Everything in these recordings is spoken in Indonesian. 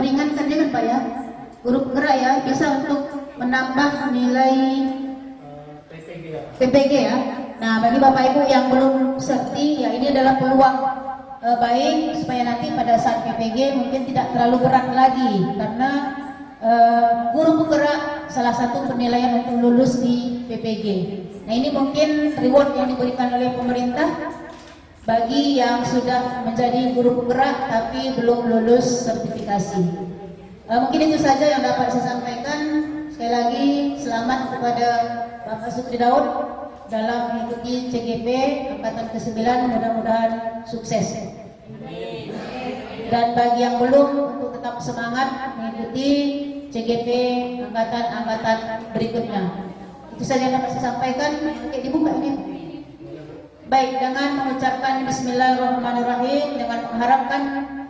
meringankan kan Pak ya, guru penggerak ya, bisa untuk menambah nilai PPG ya. Nah, bagi Bapak Ibu yang belum serti, ya ini adalah peluang baik supaya nanti pada saat PPG mungkin tidak terlalu berat lagi, karena guru penggerak salah satu penilaian untuk lulus di PPG. Nah, ini mungkin reward yang diberikan oleh pemerintah bagi yang sudah menjadi guru penggerak tapi belum lulus sertifikasi. Mungkin itu saja yang dapat saya sampaikan. Sekali lagi selamat kepada Bapak Sukri Daud dalam mengikuti CGP Angkatan ke-9, mudah-mudahan sukses. Dan bagi yang belum, untuk tetap semangat mengikuti CGP angkatan-angkatan berikutnya. Itu saja yang dapat saya sampaikan. Oke, dibuka ini. Baik, dengan mengucapkan Bismillahirrahmanirrahim, dengan mengharapkan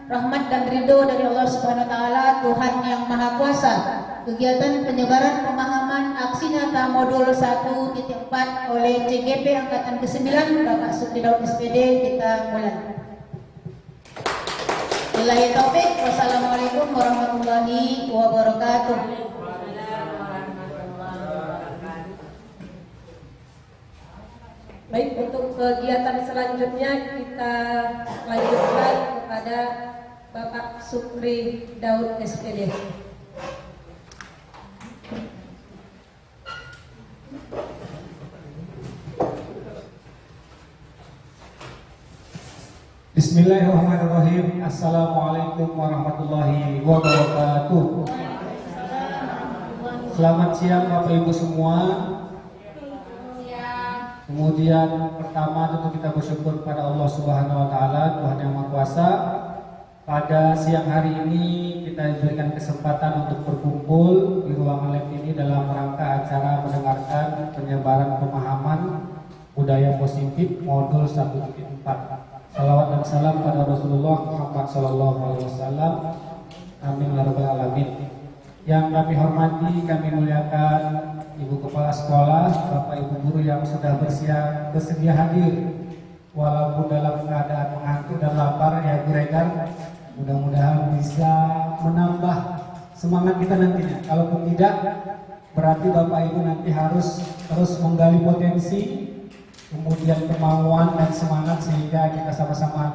rahmat dan ridho dari Allah Subhanahu wa taala, Tuhan yang Maha Kuasa. Kegiatan penyebaran pemahaman aksi nyata modul 1.4 oleh CGP Angkatan ke-9 Bapak Sukri Daud SPD kita mulai. Billahi taufik, wassalamualaikum warahmatullahi wabarakatuh. Baik, untuk kegiatan selanjutnya kita lanjutkan kepada Bapak Sukri Daud SPD. Bismillahirrahmanirrahim. Assalamualaikum warahmatullahi wabarakatuh. Selamat siang Bapak Ibu semua. Kemudian pertama tentu kita bersyukur kepada Allah Subhanahu wa taala, Tuhan yang Maha Kuasa. Pada siang hari ini kita diberikan kesempatan untuk berkumpul di ruangan lab ini dalam rangka acara mendengarkan penyebaran pemahaman budaya positif modul 1.4. Salawat dan salam pada Rasulullah Muhammad sallallahu alaihi wasallam. Amin ya rabbal alamin. Yang kami hormati, kami muliakan Ibu Kepala Sekolah, Bapak Ibu Guru yang sudah bersedia hadir walaupun dalam keadaan mengantuk dan lapar ya Bu Regar. Mudah-mudahan bisa menambah semangat kita nantinya. Kalaupun tidak, berarti Bapak Ibu nanti harus terus menggali potensi, kemudian kemauan dan semangat sehingga kita sama-sama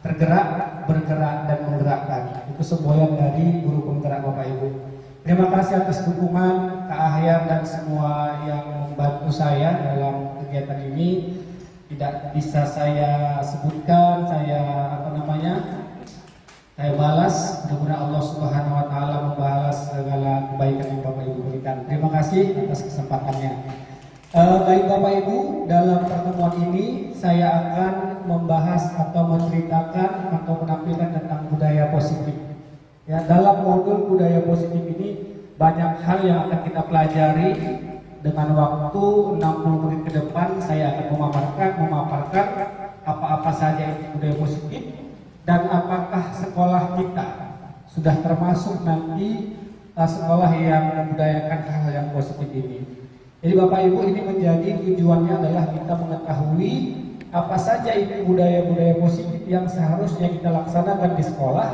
tergerak, bergerak dan menggerakkan. Itu semboyan dari guru penggerak Bapak Ibu. Terima kasih atas dukungan Kak Ahyar dan semua yang membantu saya dalam kegiatan ini. Tidak bisa saya sebutkan, saya balas. Mudah-mudahan Allah Subhanahu wa taala membalas segala kebaikan yang Bapak Ibu berikan. Terima kasih atas kesempatannya. Baik Bapak Ibu, dalam pertemuan ini saya akan membahas atau menceritakan atau menampilkan tentang budaya positif. Ya, dalam modul budaya positif ini banyak hal yang akan kita pelajari. Dengan waktu 60 menit ke depan saya akan memaparkan apa-apa saja itu budaya positif dan apakah sekolah kita sudah termasuk nanti sekolah yang membudayakan hal-hal yang positif ini. Jadi Bapak Ibu, ini menjadi tujuannya adalah kita mengetahui apa saja itu budaya-budaya positif yang seharusnya kita laksanakan di sekolah,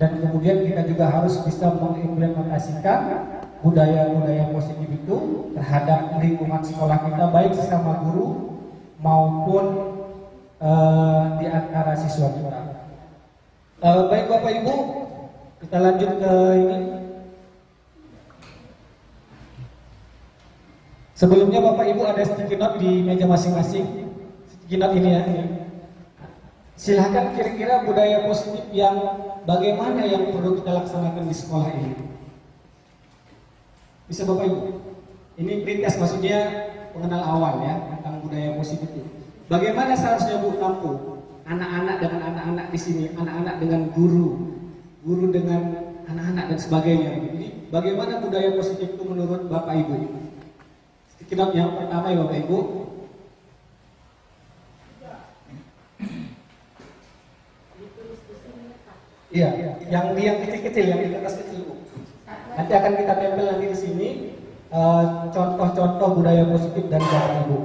dan kemudian kita juga harus bisa mengimplementasikan budaya-budaya positif itu terhadap lingkungan sekolah kita, baik sesama guru maupun di antara siswa kita. Baik Bapak Ibu, kita lanjut ke ini. Sebelumnya Bapak Ibu ada sticky note di meja masing-masing. Sticky note ini ya. Silahkan kira-kira budaya positif yang bagaimana yang perlu kita laksanakan di sekolah ini. Bisa Bapak Ibu? Ini perintis, maksudnya pengenal awal ya tentang budaya positif itu. Bagaimana seharusnya Bu tampil anak-anak dengan anak-anak di sini, anak-anak dengan guru, guru dengan anak-anak dan sebagainya. Jadi bagaimana budaya positif itu menurut Bapak Ibu? Sedikit yang pertama ya Bapak Ibu. Iya, yang kecil-kecil, yang di kertas kecil Bu. Nanti akan kita tempel nanti di sini contoh-contoh budaya positif dari Bapak Ibu.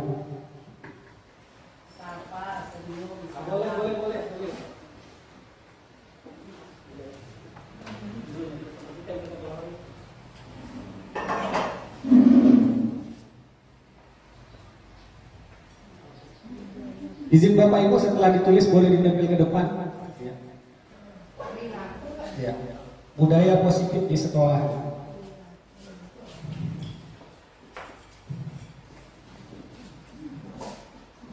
Boleh. Izin Bapak Ibu setelah ditulis boleh ditempel ke depan. Ya. Ya. Budaya positif di sekolah.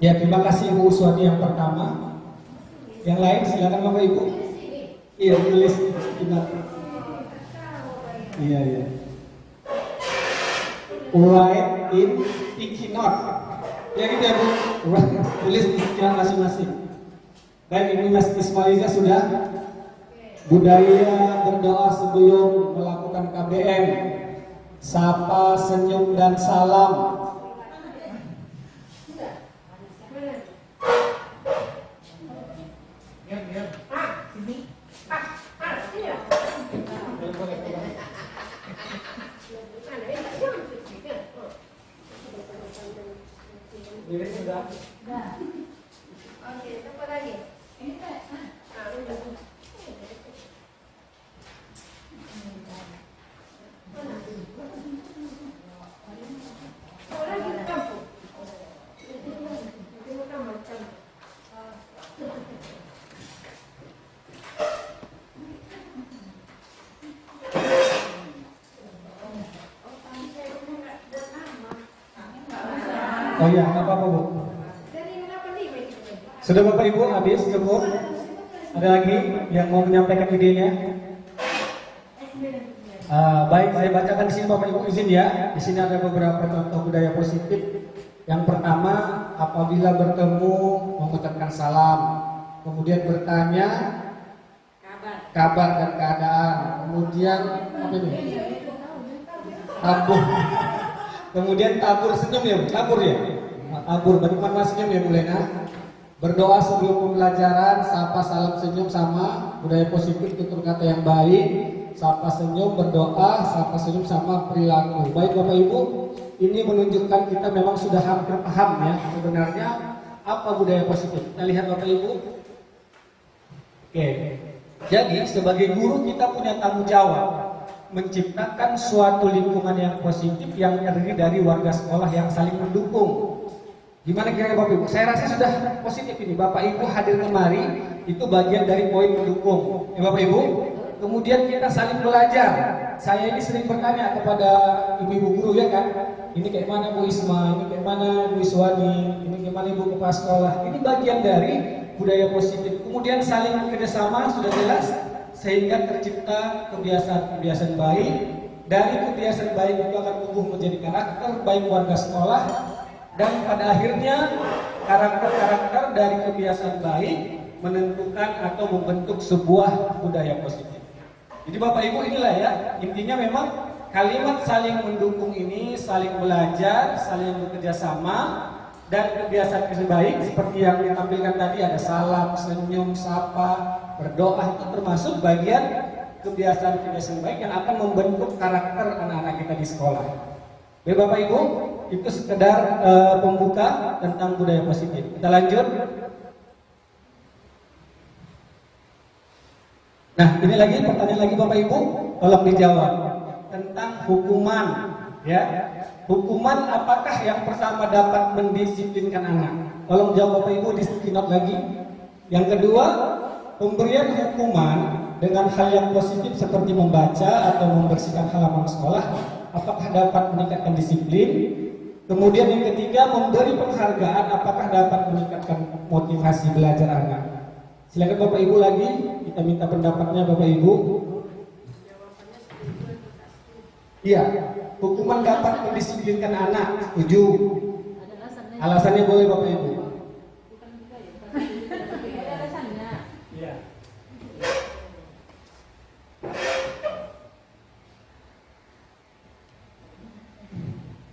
Ya, terima kasih Ibu Uswati yang pertama. Yang lain silakan Bapak Ibu. Iya, tulis benar. Iya, iya. Write in sticky note. Ya gitu ya Bu. Tulis di sticky note masing-masing. Baik, Ibu Mas Ismaliza sudah. Budaya berdoa sebelum melakukan KBM. Sapa, senyum, dan salam. Ini sudah. Oke, apa lagi? Ini kan. Oh iya, nggak apa-apa Bu. Sudah Bapak Ibu habis cukup? Ada lagi yang mau menyampaikan idenya? Baik, saya bacakan di sini Bapak Ibu izin ya. Di sini ada beberapa contoh budaya positif. Yang pertama, apabila bertemu mengucapkan salam, kemudian bertanya kabar dan keadaan, kemudian apa ini? Tabur. Kemudian tabur senyum ya, tabur ya. Tabur, bagaimana senyum ya Bu Lena? Berdoa sebelum pembelajaran, sapa, salam, senyum sama budaya positif, tutur kata yang baik. Sapa, senyum, berdoa, sapa, senyum sama perilaku. Baik Bapak Ibu, ini menunjukkan kita memang sudah hampir paham ya sebenarnya apa budaya positif. Kita lihat Bapak Ibu. Oke. Jadi sebagai guru kita punya tanggung jawab menciptakan suatu lingkungan yang positif yang terdiri dari warga sekolah yang saling mendukung. Gimana kira-kira Bapak Ibu? Saya rasa sudah positif ini. Bapak Ibu hadir kemari itu bagian dari poin mendukung. Ya Bapak Ibu. Kemudian kita saling belajar. Saya ini sering bertanya kepada ibu-ibu guru ya kan. Ini kayak mana Bu Isma, ini kayak mana Bu Iswani, ini kayak mana Ibu Kepala Sekolah. Ini bagian dari budaya positif. Kemudian saling kerjasama sudah jelas sehingga tercipta kebiasaan-kebiasaan baik. Dari kebiasaan baik itu akan tumbuh menjadi karakter baik warga sekolah. Dan pada akhirnya karakter-karakter dari kebiasaan baik menentukan atau membentuk sebuah budaya positif. Jadi Bapak Ibu inilah ya, intinya memang kalimat saling mendukung ini, saling belajar, saling bekerja sama, dan kebiasaan baik seperti yang ditampilkan tadi ada salam, senyum, sapa, berdoa itu termasuk bagian kebiasaan-kebiasaan baik yang akan membentuk karakter anak-anak kita di sekolah. Baik Bapak Ibu, itu sekedar pembuka tentang budaya positif. Kita lanjut. Nah, ini lagi pertanyaan lagi Bapak Ibu, tolong dijawab tentang hukuman, ya. Hukuman apakah yang pertama dapat mendisiplinkan anak? Tolong jawab Bapak Ibu di sticky note lagi. Yang kedua, pemberian hukuman dengan hal yang positif seperti membaca atau membersihkan halaman sekolah, apakah dapat meningkatkan disiplin? Kemudian yang ketiga, memberi penghargaan apakah dapat meningkatkan motivasi belajar anak? Silakan Bapak Ibu lagi, kita minta pendapatnya Bapak Ibu. Iya, hukuman dapat mendisiplinkan anak, setuju. Alasannya boleh Bapak Ibu. Iya.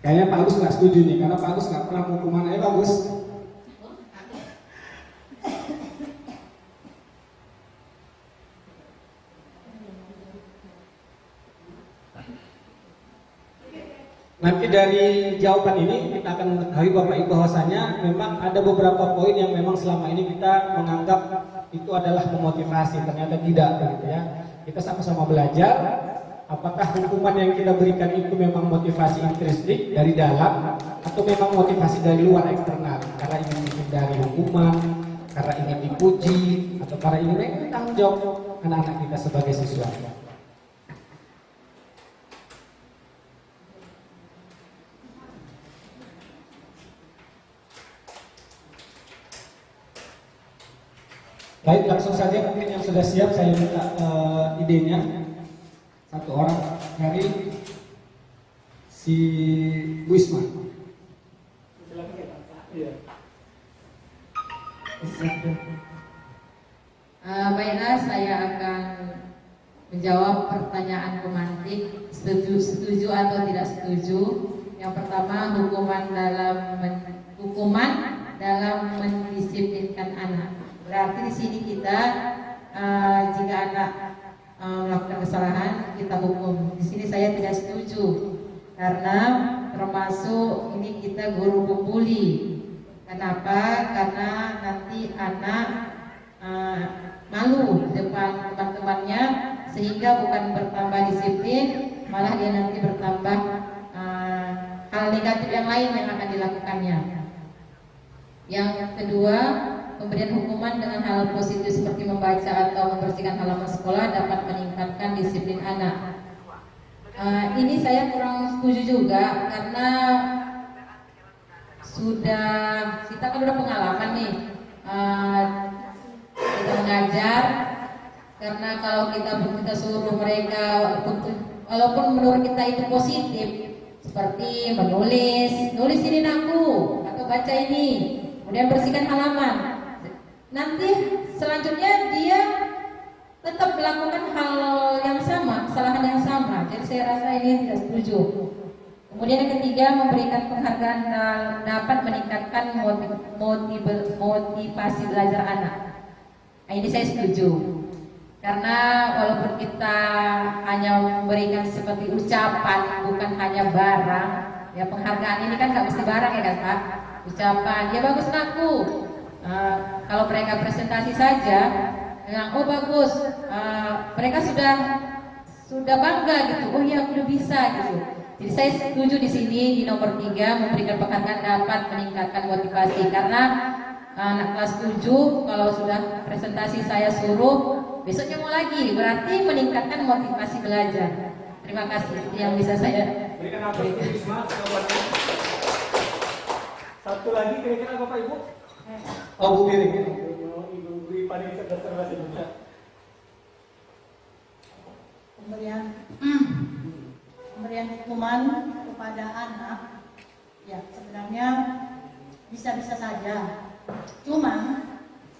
Kayaknya Pak Agus nggak setuju nih, karena Pak Agus nggak pernah hukuman. Ayo Pak Agus. Nanti dari jawaban ini kita akan mengetahui Bapak Ibu bahwasanya memang ada beberapa poin yang memang selama ini kita menganggap itu adalah memotivasi, ternyata tidak begitu ya. Kita sama-sama belajar apakah hukuman yang kita berikan itu memang motivasi intrinsik dari dalam atau memang motivasi dari luar eksternal. karena ingin menghindari hukuman, karena ingin dipuji, atau karena ingin mengambil tanggung jawab anak-anak kita sebagai siswa. Baik, langsung saja mungkin yang sudah siap saya minta idenya. Satu orang dari si Wisma. Baiklah, saya akan menjawab pertanyaan pemantik, setuju atau tidak setuju. Yang pertama, hukuman dalam mendisiplinkan anak. Berarti di sini kita jika anak melakukan kesalahan kita hukum. Di sini saya tidak setuju karena termasuk ini kita guru pembuli. Kenapa? Karena nanti anak malu depan teman-temannya sehingga bukan bertambah disiplin, malah dia nanti bertambah hal negatif yang lain yang akan dilakukannya. Yang kedua, pemberian hukuman dengan hal positif seperti membaca atau membersihkan halaman sekolah dapat meningkatkan disiplin anak. Ini saya kurang setuju juga karena kita kan udah pengalaman nih, kita mengajar. Karena kalau kita suruh mereka walaupun menurut kita itu positif, seperti nulis ini aku atau baca ini, kemudian bersihkan halaman. Nanti selanjutnya dia tetap melakukan hal yang sama, kesalahan yang sama. Jadi saya rasa ini tidak setuju. Kemudian yang ketiga, memberikan penghargaan dapat meningkatkan motivasi belajar anak. Nah, ini saya setuju. Karena walaupun kita hanya memberikan seperti ucapan, bukan hanya barang. Ya, penghargaan ini kan nggak mesti barang ya kan Pak? Ucapan, ya bagus aku. Kalau mereka presentasi saja, oh bagus, mereka sudah bangga gitu. Oh iya, aku udah bisa gitu. Jadi saya setuju di sini di nomor 3, memberikan penghargaan dapat meningkatkan motivasi. Karena anak kelas 7 kalau sudah presentasi saya suruh, besoknya mau lagi, berarti meningkatkan motivasi belajar. Terima kasih yang bisa saya berikan. Satu lagi kira-kira Bapak Ibu? Oh, Bu Piring. Ibu Ipani cerdas bahasa Indonesia. Pemberian hukuman kepada anak, ya sebenarnya bisa-bisa saja. Cuma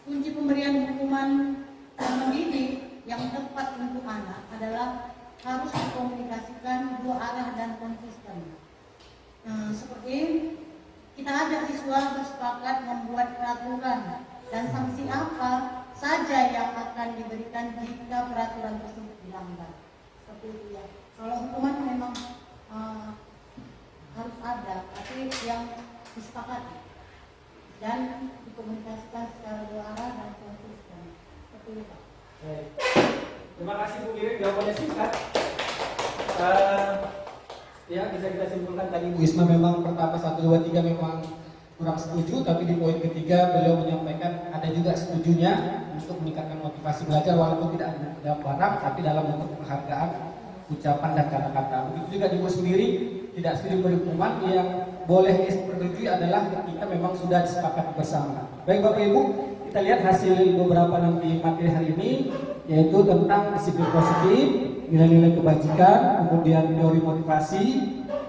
kunci pemberian hukuman yang mendidik yang tepat untuk anak adalah harus dikomunikasikan dua arah dan konsisten. Seperti kita ajak siswa bersepakat membuat peraturan dan sanksi apa saja yang akan diberikan jika peraturan tersebut dilanggar. Seperti itu ya. Kalau hukuman memang harus ada, tapi yang disepakati dan dikomunikasikan secara dua arah dan konsisten. Seperti itu Pak. Baik. Terima kasih Bu Piring, jawabannya singkat. Ya, bisa kita simpulkan tadi Bu Isma memang pertama 1, 2, 3 memang kurang setuju, tapi di poin ketiga beliau menyampaikan ada juga setujunya untuk meningkatkan motivasi belajar walaupun tidak dalam barang tapi dalam bentuk penghargaan, ucapan dan kata-kata. Begitu juga Ibu sendiri tidak setuju berhukuman, yang boleh disetujui adalah ketika memang sudah disepakati bersama. Baik Bapak Ibu, kita lihat hasil beberapa nanti materi hari ini, yaitu tentang disiplin positif, nilai-nilai kebajikan, kemudian teori motivasi,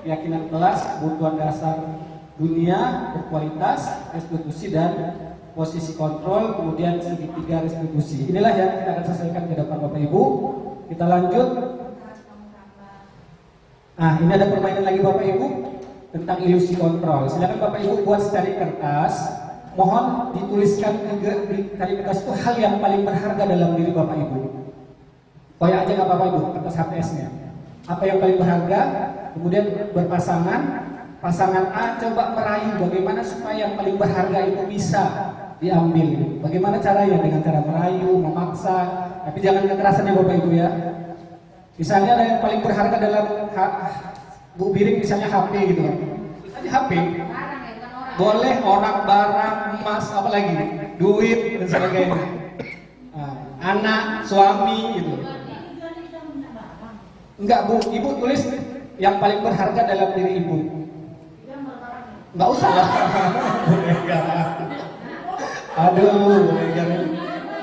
keyakinan kelas, kebutuhan dasar dunia, berkualitas, restitusi dan posisi kontrol, kemudian segitiga restitusi. Inilah yang kita akan selesaikan ke depan Bapak Ibu. Kita lanjut. Nah, ini ada permainan lagi Bapak Ibu tentang ilusi kontrol. Silakan Bapak Ibu buat secari kertas. Mohon dituliskan di secari kertas itu hal yang paling berharga dalam diri Bapak Ibu. Koyak aja nggak Bapak Ibu atas HPS-nya. Apa yang paling berharga? Kemudian berpasangan. Pasangan A coba merayu bagaimana supaya yang paling berharga itu bisa diambil. Bagaimana caranya? Dengan cara merayu, memaksa. Tapi jangan kekerasan ya Bapak Ibu ya. Misalnya ada yang paling berharga dalam Bu Piring misalnya HP gitu kan. Misalnya HP. boleh orang, barang, emas, apa lagi, duit dan sebagainya. Nah, anak, suami gitu. Enggak Bu, Ibu tulis yang paling berharga dalam diri Ibu. Enggak usah lah. Aduh,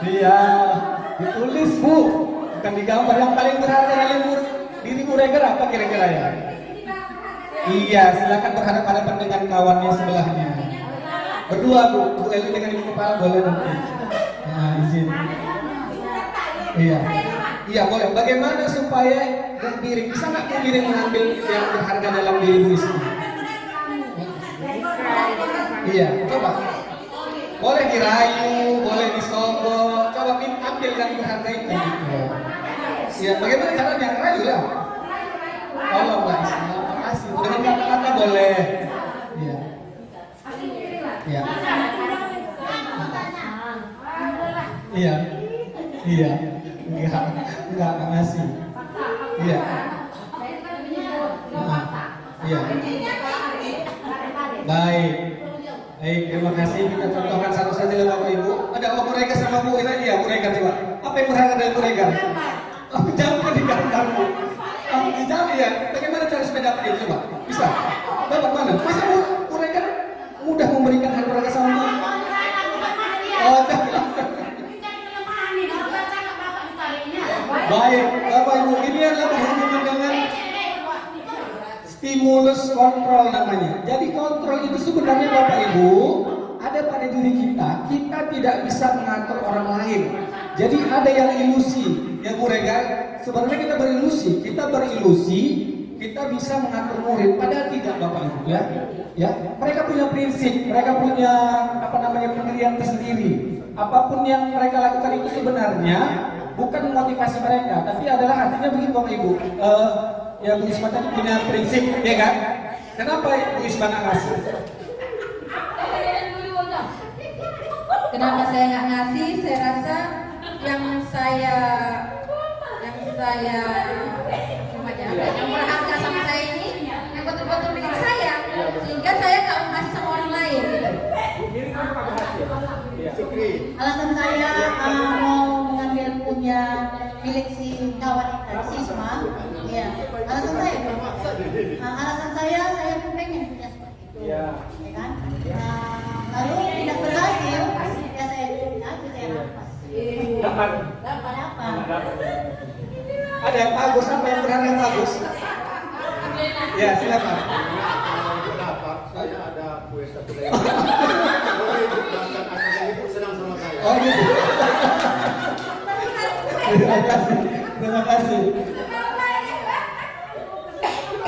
iya, ditulis Bu, bukan digambar. Yang paling berharga dalam diri Bu Regar apa kira-kira ya? Iya, silakan berhadapan-hadapan dengan kawannya sebelahnya. Berdua Bu, Bu Eli dengan Ibu Kepala boleh nanti. Nah, izin. Iya, iya boleh. Bagaimana supaya Bu Piring bisa nggak Bu Piring mengambil yang berharga dalam diri Bu Isma? Iya, coba. Boleh dirayu, boleh disogok. Coba ambil yang berharga itu. Iya, bagaimana caranya? Rayu lah. Tolonglah Isma. Makasih. Dengan kata-kata boleh. Iya. Iya. Iya. Iya. Enggak ngasih. Iya. Iya. Baik. Baik, terima kasih. Kita contohkan satu saja ya Bapak Ibu. Ada Bu Regar sama Bu Ira, iya Bu Regar coba. Apa yang berharga dari Bu Regar? Oh, jangan digambar Bu. Oh, dijawab ya. Bagaimana cara sepeda ini coba? Bisa? Bapak mana? Masa Bu Regar mudah memberikan hal berharga sama Bu? Oh, baik, Bapak Ibu, ini adalah berhubungan dengan stimulus kontrol namanya. Jadi kontrol itu sebenarnya Bapak Ibu ada pada diri kita. Kita tidak bisa mengatur orang lain. Jadi ada yang ilusi, ya Bu Regar. Sebenarnya kita berilusi, kita bisa mengatur murid. Padahal tidak Bapak Ibu ya. Ya, mereka punya prinsip, mereka punya pendirian tersendiri. Apapun yang mereka lakukan itu sebenarnya bukan motivasi mereka, tapi adalah artinya begini Bapak Ibu. Ya Bu Isma tadi punya prinsip, ya kan? Kenapa Bu Isma nggak ngasih? Kenapa saya nggak ngasih? Saya rasa yang berharga sama saya ini yang betul-betul milik saya, sehingga saya nggak mau ngasih sama orang lain. Alasan saya mau mengambil punya milik si kawan si Isma, ya. Alasan saya pengen punya seperti itu, ya kan? Lalu tidak berhasil, ya saya rampas. Dapat apa? Ada yang bagus, apa yang berharga bagus? Ya silakan. Saya ada kue satu lagi. Senang sama saya. Oh gitu. Terima kasih.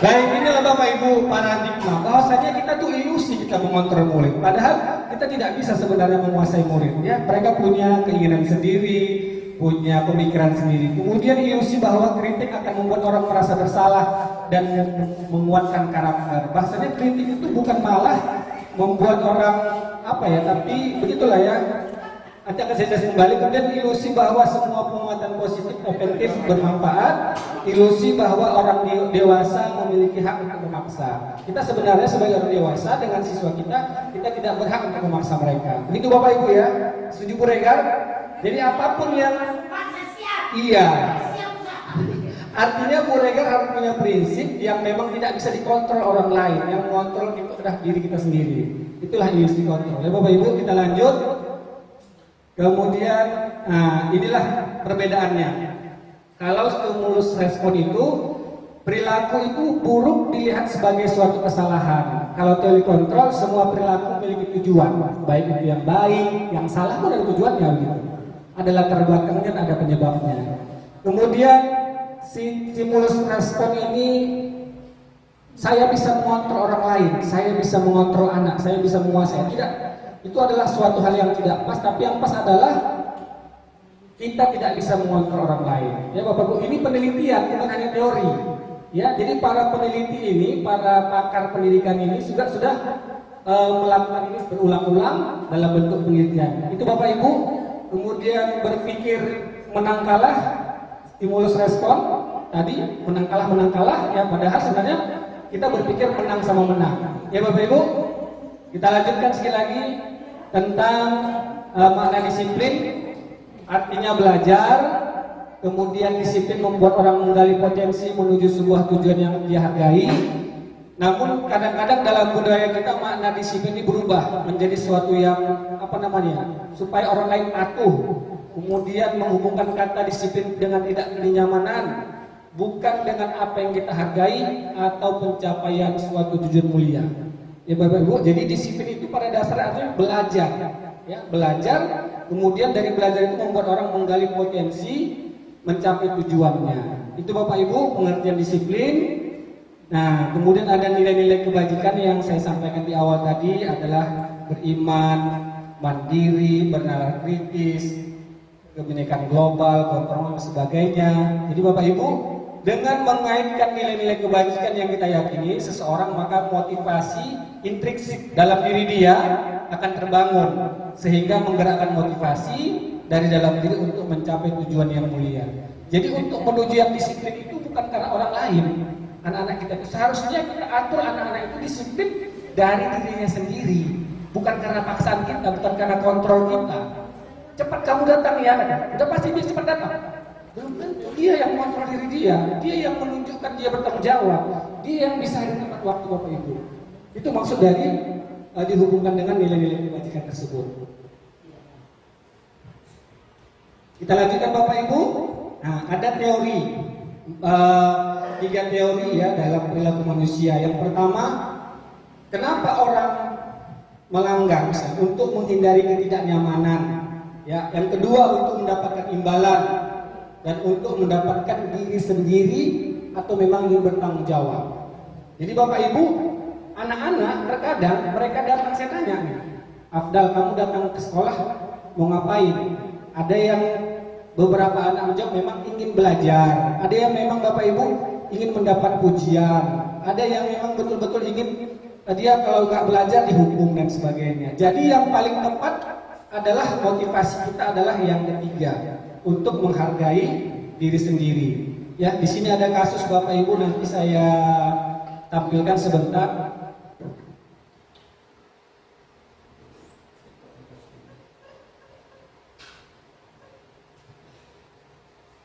Baik, inilah Bapak Ibu paradigma bahwasanya kita tuh ilusi kita mengontrol murid. Padahal kita tidak bisa sebenarnya menguasai murid. Ya, mereka punya keinginan sendiri, punya pemikiran sendiri. Kemudian ilusi bahwa kritik akan membuat orang merasa bersalah dan menguatkan karakter. Bahasanya kritik itu bukan malah membuat orang tapi begitulah ya. Nanti akan saya jelasin kembali. Kemudian ilusi bahwa semua penguatan positif efektif bermanfaat. Ilusi bahwa orang dewasa memiliki hak untuk memaksa. Kita sebenarnya sebagai orang dewasa dengan siswa kita tidak berhak untuk memaksa mereka. Begitu Bapak Ibu ya. Setuju Bu Regar? Jadi apapun yang artinya Bu Regar harus punya prinsip yang memang tidak bisa dikontrol orang lain. Yang mengontrol itu adalah diri kita sendiri. Itulah ilusi kontrol. Ya Bapak Ibu, kita lanjut. Kemudian, inilah perbedaannya. Kalau stimulus respon itu, perilaku itu buruk dilihat sebagai suatu kesalahan. Kalau teori kontrol, semua perilaku memiliki tujuan, baik itu yang baik, yang salah pun ada tujuannya gitu. Ada latar belakangnya dan ada penyebabnya. Kemudian, stimulus respon ini, saya bisa mengontrol orang lain, saya bisa mengontrol anak, saya bisa menguasai. Tidak. Itu adalah suatu hal yang tidak pas, tapi yang pas adalah kita tidak bisa mengontrol orang lain. Ya Bapak Ibu, ini penelitian bukan hanya teori. Ya, jadi para peneliti ini, para pakar pendidikan ini juga sudah melakukan ini berulang-ulang dalam bentuk penelitian. Itu Bapak Ibu, kemudian berpikir menang kalah, stimulus respon tadi menang kalah ya, padahal sebenarnya kita berpikir menang sama menang. Ya Bapak Ibu. Kita lanjutkan sekali lagi tentang makna disiplin. Artinya belajar, kemudian disiplin membuat orang menggali potensi menuju sebuah tujuan yang dia hargai. Namun kadang-kadang dalam budaya kita makna disiplin ini berubah menjadi sesuatu yang supaya orang lain patuh. Kemudian menghubungkan kata disiplin dengan tidak kenyamanan, bukan dengan apa yang kita hargai atau pencapaian suatu tujuan mulia. Ya Bapak Ibu, jadi disiplin itu pada dasarnya artinya belajar. Ya, belajar, kemudian dari belajar itu membuat orang menggali potensi, mencapai tujuannya. Itu Bapak Ibu pengertian disiplin. Nah, kemudian ada nilai-nilai kebajikan yang saya sampaikan di awal tadi adalah beriman, mandiri, bernalar kritis, kebinekaan global, kontrol dan sebagainya. Jadi Bapak Ibu, dengan mengaitkan nilai-nilai kebajikan yang kita yakini seseorang, maka motivasi intrinsik dalam diri dia akan terbangun sehingga menggerakkan motivasi dari dalam diri untuk mencapai tujuan yang mulia. Jadi untuk menuju yang disiplin itu bukan karena orang lain. Anak-anak kita itu seharusnya kita atur anak-anak itu disiplin dari dirinya sendiri, bukan karena paksaan kita, bukan karena kontrol kita. Cepat kamu datang ya, udah pasti dia cepat datang. Belum tentu, dia yang mengontrol diri dia yang menunjukkan dia bertanggung jawab, dia yang bisa hadir tepat waktu Bapak Ibu. Itu maksud dari dihubungkan dengan nilai-nilai kebajikan tersebut. Kita lanjutkan Bapak Ibu. Nah, ada teori, 3 teori ya dalam perilaku manusia. Yang pertama, kenapa orang melanggar misalnya, untuk menghindari ketidaknyamanan. Ya, yang kedua untuk mendapatkan imbalan dan untuk mendapatkan diri sendiri atau memang ingin bertanggung jawab. Jadi Bapak Ibu, anak-anak terkadang mereka datang, saya tanya, Afdal kamu datang ke sekolah mau ngapain? Ada yang beberapa anak menjawab memang ingin belajar, ada yang memang Bapak Ibu ingin mendapat pujian, ada yang memang betul-betul ingin dia kalau nggak belajar dihukum dan sebagainya. Jadi yang paling tepat adalah motivasi kita adalah yang ketiga, untuk menghargai diri sendiri. Ya, di sini ada kasus Bapak Ibu, nanti saya tampilkan sebentar.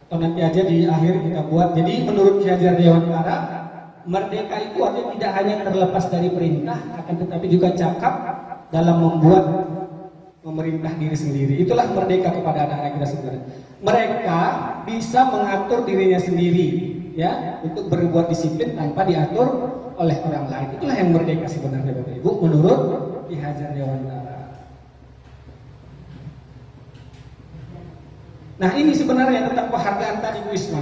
Atau nanti aja di akhir kita buat. Jadi menurut Ki Hajar Dewantara, merdeka itu artinya tidak hanya terlepas dari perintah, akan tetapi juga cakap dalam membuat memerintah diri sendiri. Itulah merdeka kepada anak-anak kita sebenarnya. Mereka bisa mengatur dirinya sendiri, ya, untuk berbuat disiplin tanpa diatur oleh orang lain. Itulah yang merdeka sebenarnya Bapak Ibu menurut Ki Hajar Dewantara. Nah, ini sebenarnya tentang penghargaan tadi Bu Isma.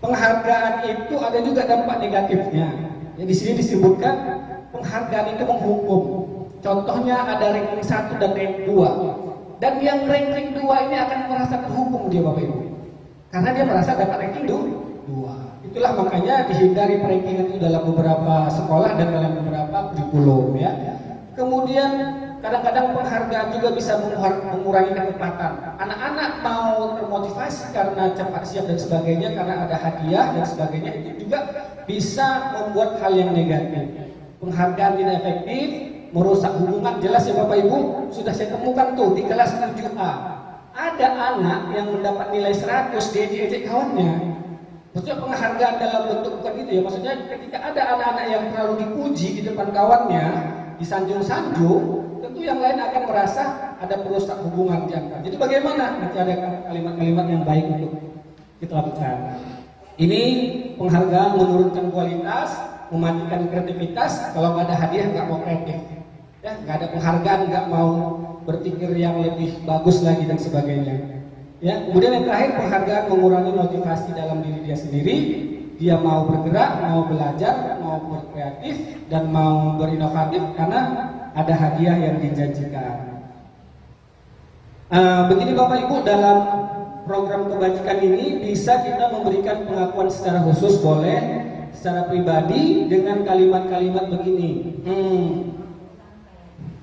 Penghargaan itu ada juga dampak negatifnya. Ya, di sini disebutkan penghargaan itu menghukum. Contohnya ada ranking 1 dan ranking 2. Dan yang ranking 2 ini akan merasa terhukum dia Bapak Ibu. Karena dia merasa dapat ranking 2. Itulah makanya dihindari rankingan itu dalam beberapa sekolah dan dalam beberapa kurikulum ya. Kemudian kadang-kadang penghargaan juga bisa mengurangi ketepatan. Anak-anak mau termotivasi karena cepat siap dan sebagainya, karena ada hadiah dan sebagainya, itu juga bisa membuat hal yang negatif. Penghargaan tidak efektif, merusak hubungan. Jelas ya Bapak Ibu, sudah saya temukan tuh di kelas 7A. Ada anak yang mendapat nilai 100, dia diejek kawannya. Maksudnya penghargaan dalam bentuk bukan gitu ya. Maksudnya ketika ada anak-anak yang terlalu dipuji di depan kawannya, disanjung-sanjung, tentu yang lain akan merasa ada perusak hubungan di antara. Jadi bagaimana? Nanti ada kalimat-kalimat yang baik untuk kita lakukan. Ini penghargaan menurunkan kualitas, mematikan kreativitas. Kalau nggak ada hadiah nggak mau kreatif, ya nggak ada penghargaan nggak mau berpikir yang lebih bagus lagi dan sebagainya. Ya, kemudian yang terakhir penghargaan mengurangi motivasi dalam diri dia sendiri. Dia mau bergerak, mau belajar, mau berkreatif dan mau berinovatif karena ada hadiah yang dijanjikan. Begini Bapak Ibu, dalam program kebajikan ini bisa kita memberikan pengakuan secara khusus, boleh secara pribadi dengan kalimat-kalimat begini.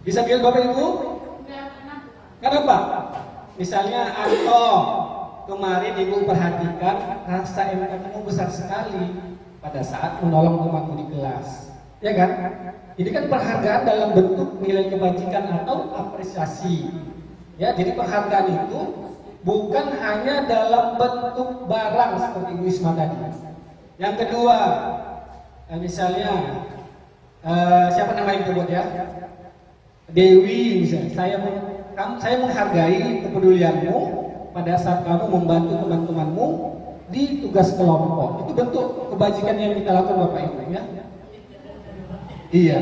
Bisa dilihat Bapak Ibu? Kenapa? Misalnya Anto, kemarin Ibu perhatikan rasa empatimu besar sekali pada saat menolong temanmu di kelas. Ya kan? Ini kan penghargaan dalam bentuk nilai kebajikan atau apresiasi. Ya, jadi penghargaan itu bukan hanya dalam bentuk barang seperti Ibu Isma tadi. Yang kedua, misalnya siapa nama Ibu buat ya? Dewi misalnya. Saya menghargai kepedulianmu pada saat kamu membantu teman-temanmu di tugas kelompok. Itu bentuk kebajikan yang kita lakukan Bapak Ibu ya. Iya.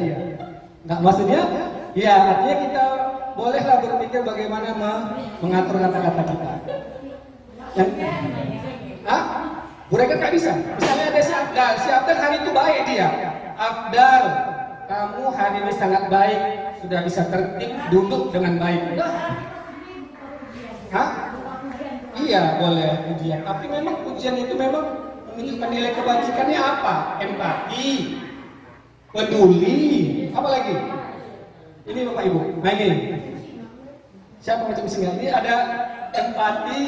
Nggak maksudnya? Ya artinya kita bolehlah berpikir bagaimana mengatur kata-kata kita. Mereka nggak bisa. Misalnya ada si Abdal hari itu baik dia. Abdal, kamu hari ini sangat baik, sudah bisa tertib, duduk dengan baik. Iya boleh pujian. Tapi memang pujian itu memang menunjukkan nilai kebajikannya apa? Empati, peduli, apa lagi? Ini Bapak Ibu, nah ini siapa macam singa? Ini ada empati,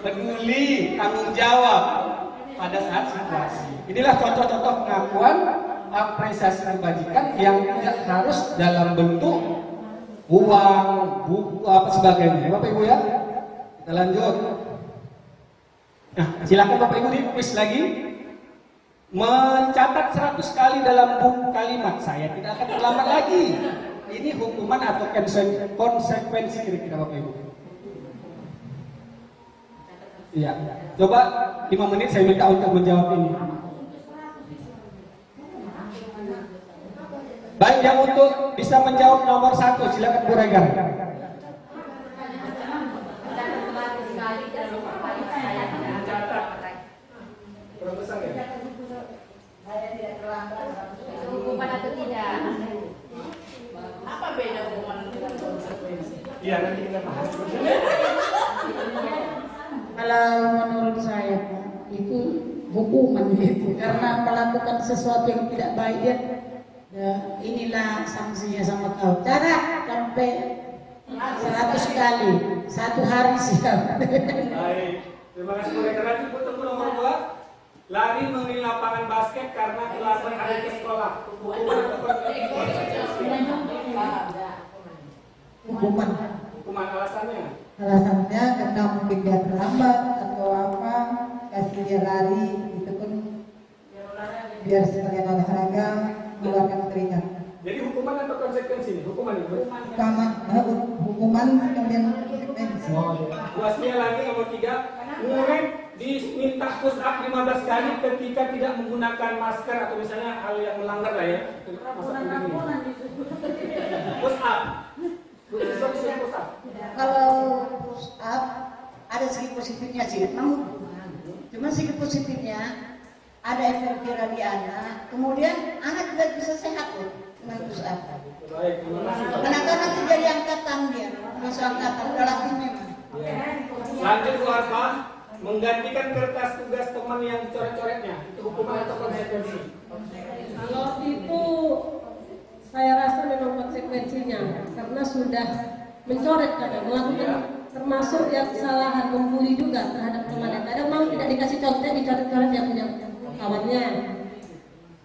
peduli, tanggung jawab pada saat situasi. Inilah contoh-contoh pengakuan apresiasi kebajikan yang tidak harus dalam bentuk uang, buku, apa sebagainya. Bapak Ibu ya, kita lanjut. Nah, silakan Bapak Ibu di quiz lagi. Mencatat 100 kali dalam buku kalimat. Saya tidak akan terlambat lagi. Ini hukuman atau konsekuensi kira-kira Bapak Ibu. Iya. Coba 5 menit saya minta untuk menjawab ini. Baik, yang untuk bisa menjawab nomor 1 silakan Bu Regar. Hukuman atau tidak? Apa beda hukuman dengan konsekuensi? Iya, nanti kita bahas. Kalau menurut saya itu hukuman gitu, karena melakukan sesuatu yang tidak baik dia, inilah sanksinya sama kau. Cara sampai 100 kali, 1 hari siap. Baik, terima kasih Bu Regar. Nanti bertemu nomor 2. Lari mengelilingi lapangan basket karena terlambat hari ke sekolah. Hukuman atau Hukuman. Hukuman alasannya? Alasannya karena mungkin dia terlambat atau apa, kasih dia lari, itu pun biar sekalian olahraga, keluarkan keringat. Jadi hukuman atau konsekuensi? Hukuman itu. Hukuman kemudian konsekuensi. Luasnya lagi nomor 3. Murid diminta push up 15 kali ketika tidak menggunakan masker atau misalnya hal yang melanggar lah ya. Push up. Kalau push up ada segi positifnya sih, namun cuma segi positifnya ada efek jerah di anak, kemudian anak juga bisa sehat loh dengan push up. Baik, terima kasih. Karena nanti jadi angkatan dia, masuk angkatan relatif memang. Lanjut Bu Arfa, menggantikan kertas tugas teman yang dicoret-coretnya, itu hukuman atau konsekuensi? Kalau itu saya rasa memang konsekuensinya karena sudah mencoret kadang melakukan termasuk yang kesalahan membuli juga terhadap temannya. Kadang mau tidak dikasih contoh dicoret-coret yang punya kawannya.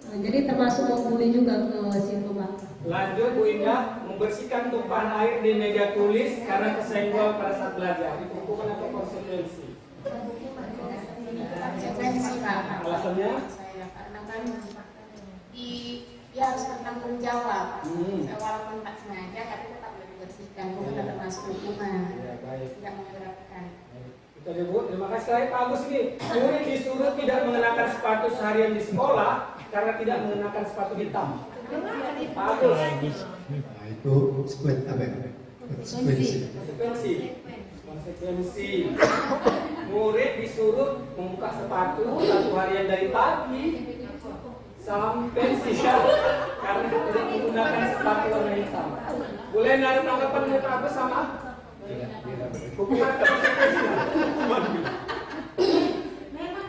Nah, jadi termasuk membuli juga ke situ Pak. Lanjut Bu Indah, membersihkan tumpahan air di meja tulis karena kesenggol pada saat belajar, itu hukuman atau konsekuensi? Konsekuensi Pak. Alasannya? Saya karena kan dia harus bertanggung jawab. Walaupun tak sengaja tapi tetap dibersihkan, bukan termasuk hukuman. Ya, baik. Tidak memberatkan. Kita debut, terima kasih. Saya Pak Agus ini, murid disuruh tidak mengenakan sepatu seharian di sekolah karena tidak mengenakan sepatu hitam. Pak Agus. Nah, itu Konsekuensi. Murid disuruh membuka sepatu 1 harian dari pagi sampai siang karena tidak menggunakan sepatu warna hitam. Boleh naruh tanggapan Pak Agus sama? Hukuman atau konsekuensi?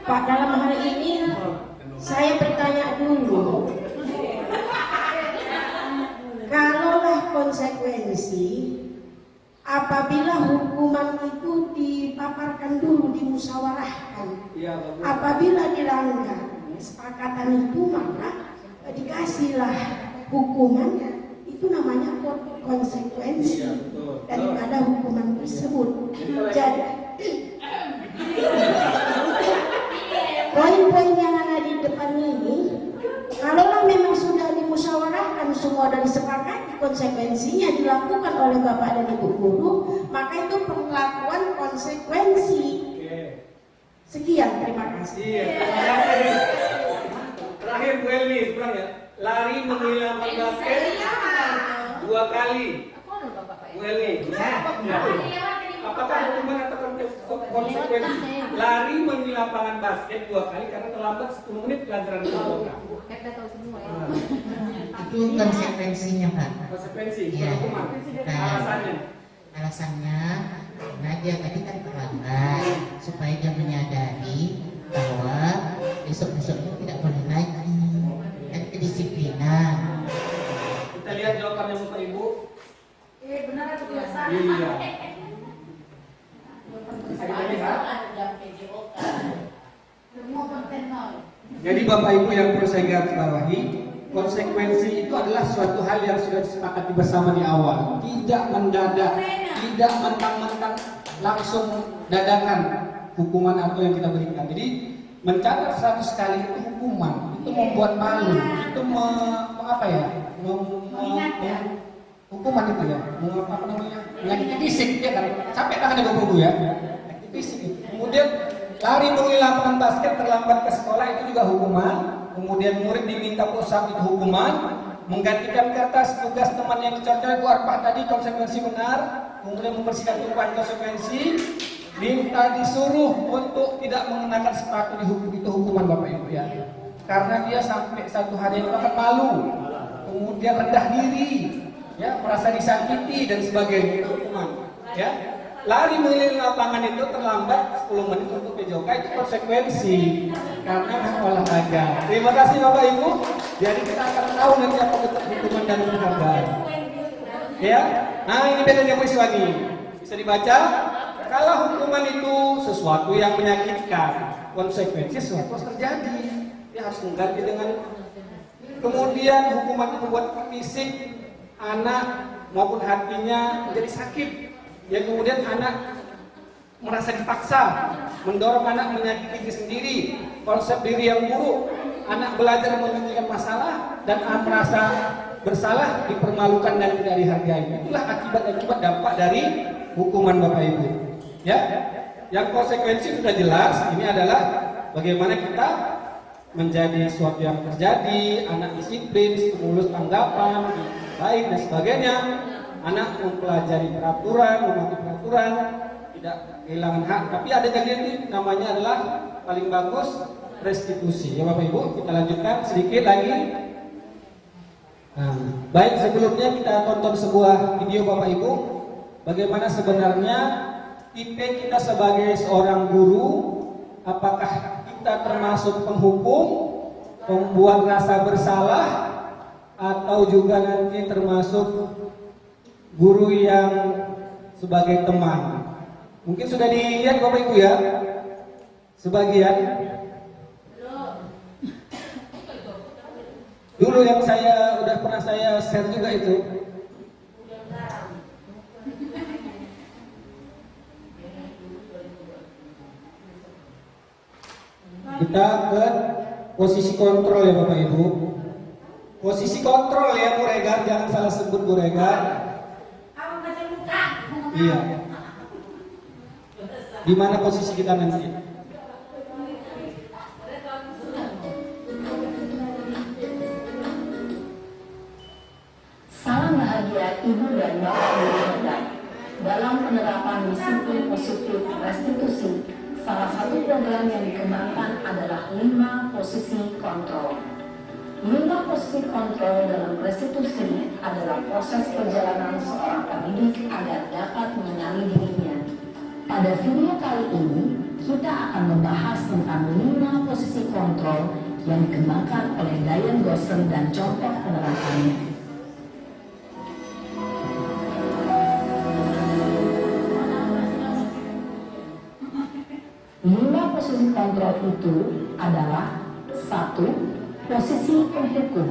Pak, dalam hal ini saya bertanya dulu. Kalaulah konsekuensi, apabila hukuman itu dipaparkan dulu, dimusyawarahkan, Iya, bagus. apabila dilanggar kesepakatan itu, maka dikasihlah hukumannya, itu namanya konsekuensi daripada hukuman tersebut. Jadi poin-poin yang ada di depan ini, kalau memang sudah dimusyawarahkan, semua dari disepakati, konsekuensinya dilakukan oleh bapak dan ibu guru, maka itu perlakuan konsekuensi. Sekian, terima kasih. Terakhir Bu Elmi, kurang ya. Lari menghilangkan basket 2 kali. Bu Elmi, apakah hukuman atau konsekuensi? Lari menghilangkan lapangan basket 2 kali karena terlambat 10 menit pelajaran kelompok. Itu konsekuensinya Pak. Konsekuensi, Iya. hukuman. Alasannya? Alasannya karena dia tadi kan terlambat, supaya dia menyadari bahwa besok-besoknya tidak boleh lagi. Kan kedisiplinan. Kita lihat jawabannya Bapak Ibu. Benar atau biasa? Iya. Bisa dilihat. Jadi Bapak Ibu yang perlu saya garis bawahi, konsekuensi itu adalah suatu hal yang sudah disepakati bersama di awal, tidak mendadak, tidak mentang-mentang langsung dadakan hukuman atau yang kita berikan. Jadi mencatat 100 kali itu hukuman, itu membuat malu, itu hukuman itu ya, apa namanya, menyakiti fisik ya kan, sampai tangannya berbubu ya, menyakiti fisik. Kemudian lari dari lapangan basket terlambat ke sekolah itu juga hukuman. Kemudian murid diminta push-up itu hukuman. Menggantikan kertas tugas teman yang dicoret itu Pak tadi konsekuensi benar. Kemudian membersihkan tumpuan konsekuensi. Minta disuruh untuk tidak mengenakan sepatu itu hukuman Bapak Ibu ya. Karena dia sampai 1 hari itu akan malu. Kemudian rendah diri, ya merasa disakiti dan sebagainya itu hukuman. Ya. Lari mengelilingi lapangan itu terlambat 10 menit untuk PJOK itu konsekuensi karena olahraga. Terima kasih Bapak Ibu. Jadi kita akan tahu nanti apa bentuk hukuman dan penghargaan. Ya, nah ini bedanya peristiwa ini. Bisa dibaca. Kalau hukuman itu sesuatu yang menyakitkan, konsekuensi sesuatu harus terjadi. Dia harus mengganti dengan. Kemudian hukuman itu membuat fisik anak maupun hatinya menjadi sakit. Ya kemudian anak merasa dipaksa, mendorong anak menyakiti diri sendiri, konsep diri yang buruk, anak belajar memikirkan masalah dan merasa bersalah, dipermalukan dan tidak dihargai. Itulah akibat-akibat dampak dari hukuman Bapak Ibu. Ya, yang konsekuensi sudah jelas. Ini adalah bagaimana kita menjadi sesuatu yang terjadi, anak disiplin, stimulus tanggapan, baik dan sebagainya. Anak mempelajari peraturan, mematuhi peraturan, tidak kehilangan hak. Tapi ada yang namanya adalah paling bagus restitusi. Ya Bapak Ibu, kita lanjutkan sedikit lagi. Nah, baik sebelumnya kita tonton sebuah video Bapak Ibu, bagaimana sebenarnya tipe kita sebagai seorang guru. Apakah kita termasuk penghukum, membuat rasa bersalah, atau juga nanti termasuk guru yang sebagai teman. Mungkin sudah dilihat Bapak Ibu ya, sebagian. Dulu yang udah pernah saya share juga itu. Kita ke posisi kontrol ya Bapak Ibu. Posisi kontrol ya Bu Regar, jangan salah sebut Bu Regar. Iya. Di mana posisi kita nanti? Salam bahagia Ibu dan Bapak Guru. Dalam penerapan disiplin positif restitusi, salah satu program yang dikembangkan adalah 5 posisi kontrol. 5 posisi kontrol dalam restitusi adalah proses perjalanan seorang pendidik agar dapat mengenali dirinya. Pada video kali ini, kita akan membahas tentang 5 posisi kontrol yang dikembangkan oleh Diane Gosser dan contoh penerapannya. 5 posisi kontrol itu adalah 1. posisi penghukum.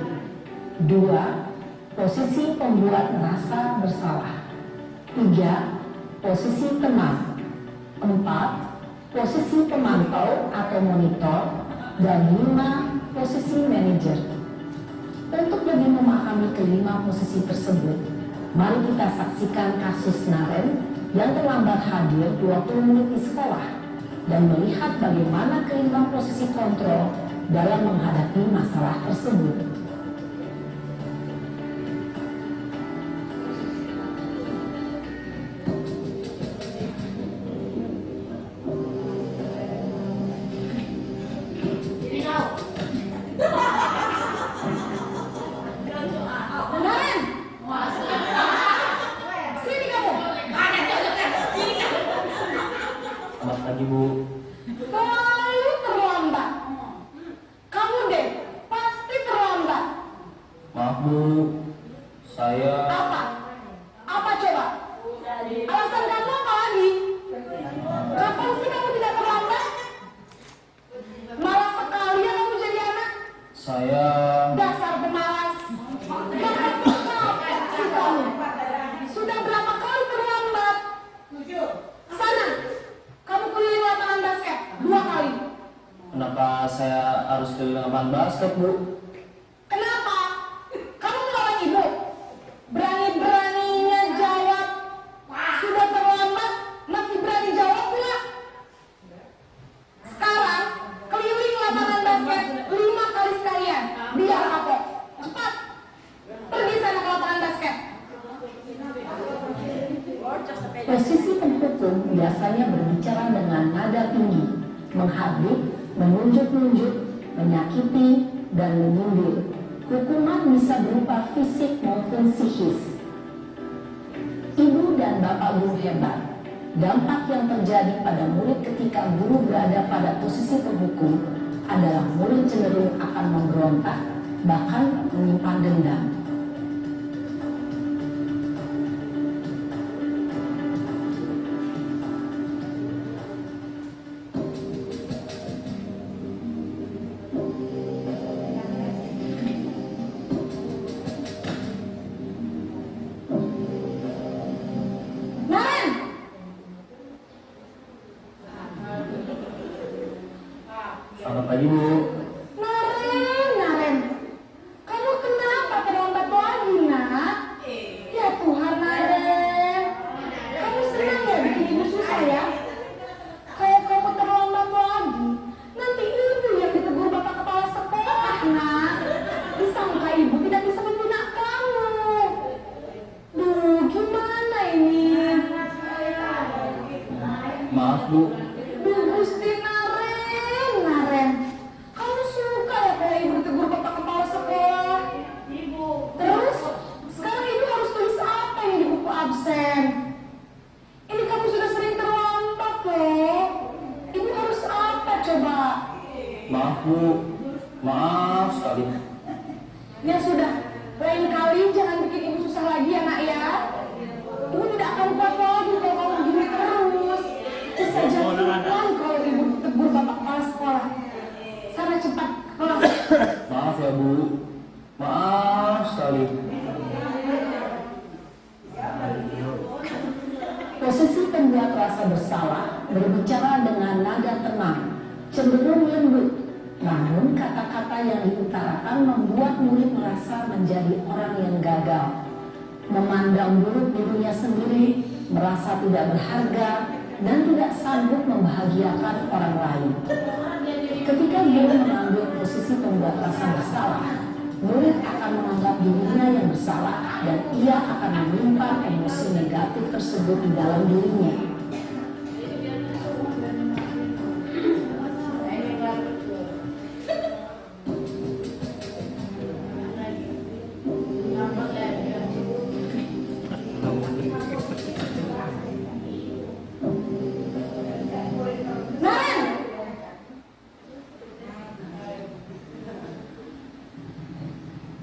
2. Posisi pembuat merasa bersalah. 3. Posisi teman. 4. Posisi pemantau atau monitor. Dan 5. Posisi manajer. Untuk lebih memahami kelima posisi tersebut, mari kita saksikan kasus Naren yang terlambat hadir 20 menit di sekolah dan melihat bagaimana kelima posisi kontrol dalam menghadapi masalah tersebut. Selamat pagi Bu. Selalu terlambat. Kamu deh, pasti terlambat. Maaf Bu, saya Apa? Apa coba? Alasan kamu apa lagi? Kapan sih kamu tidak terlambat? Malas sekali ya kamu jadi anak. saya Dasar pemalas. Capek sih kamu. Sudah berapa kali terlambat? Sana, kamu keliling lapangan basket 2 kali. kenapa saya harus ke lapangan basket Bu? Kenapa? Kamu melawan ibu? Berani-beraninya jawab. Sudah terlambat, masih berani jawab pula. Sekarang, keliling lapangan basket 5 kali sekalian. Biar kapok. Cepat. Pergi sana ke lapangan basket. Posisi penghukum biasanya berbicara dengan nada tinggi, menghardik, menunjuk-nunjuk, menyakiti, dan menyindir. Hukuman bisa berupa fisik maupun psikis. Ibu dan bapak guru hebat. Dampak yang terjadi pada murid ketika guru berada pada posisi penghukum adalah murid cenderung akan memberontak, bahkan menyimpan dendam. Naren! Selamat pagi Bu. Naren, kamu kenapa terlambat lagi, nak? Ya Tuhan, Naren, kamu senang ya bikin ibu susah ya? Kalau kamu terlambat lagi, nanti ibu yang ditegur bapak kepala sekolah, nak. Disangka ibu tidak bisa membina kamu. Duh, gimana ini? Maaf Bu, Duh, Gusti Naren, kamu suka ya kalau ibu tegur bapak kepala sekolah? Terus, sekarang ibu harus tulis apa ini di buku absen? Ini kamu sudah sering terlambat loh. Ibu harus apa coba? maaf Bu, maaf sekali. Ya sudah, lain kali jangan bikin ibu susah lagi ya nak ya. Ibu tidak akan kuat lagi kalau kamu begini terus. Bisa jatuh kalau ibu tegur bapak kepala sekolah. Sana cepat ke kelas. Maaf ya Bu, maaf sekali. Posisi pembuat rasa bersalah berbicara dengan nada tenang, cenderung lembut. Namun kata-kata yang diutarakan membuat murid merasa menjadi orang yang gagal, memandang buruk dirinya sendiri, merasa tidak berharga, dan tidak sanggup membahagiakan orang lain. Ketika guru mengambil posisi pembuat rasa bersalah, murid akan menganggap dirinya yang bersalah dan ia akan menyimpan emosi negatif tersebut di dalam dirinya.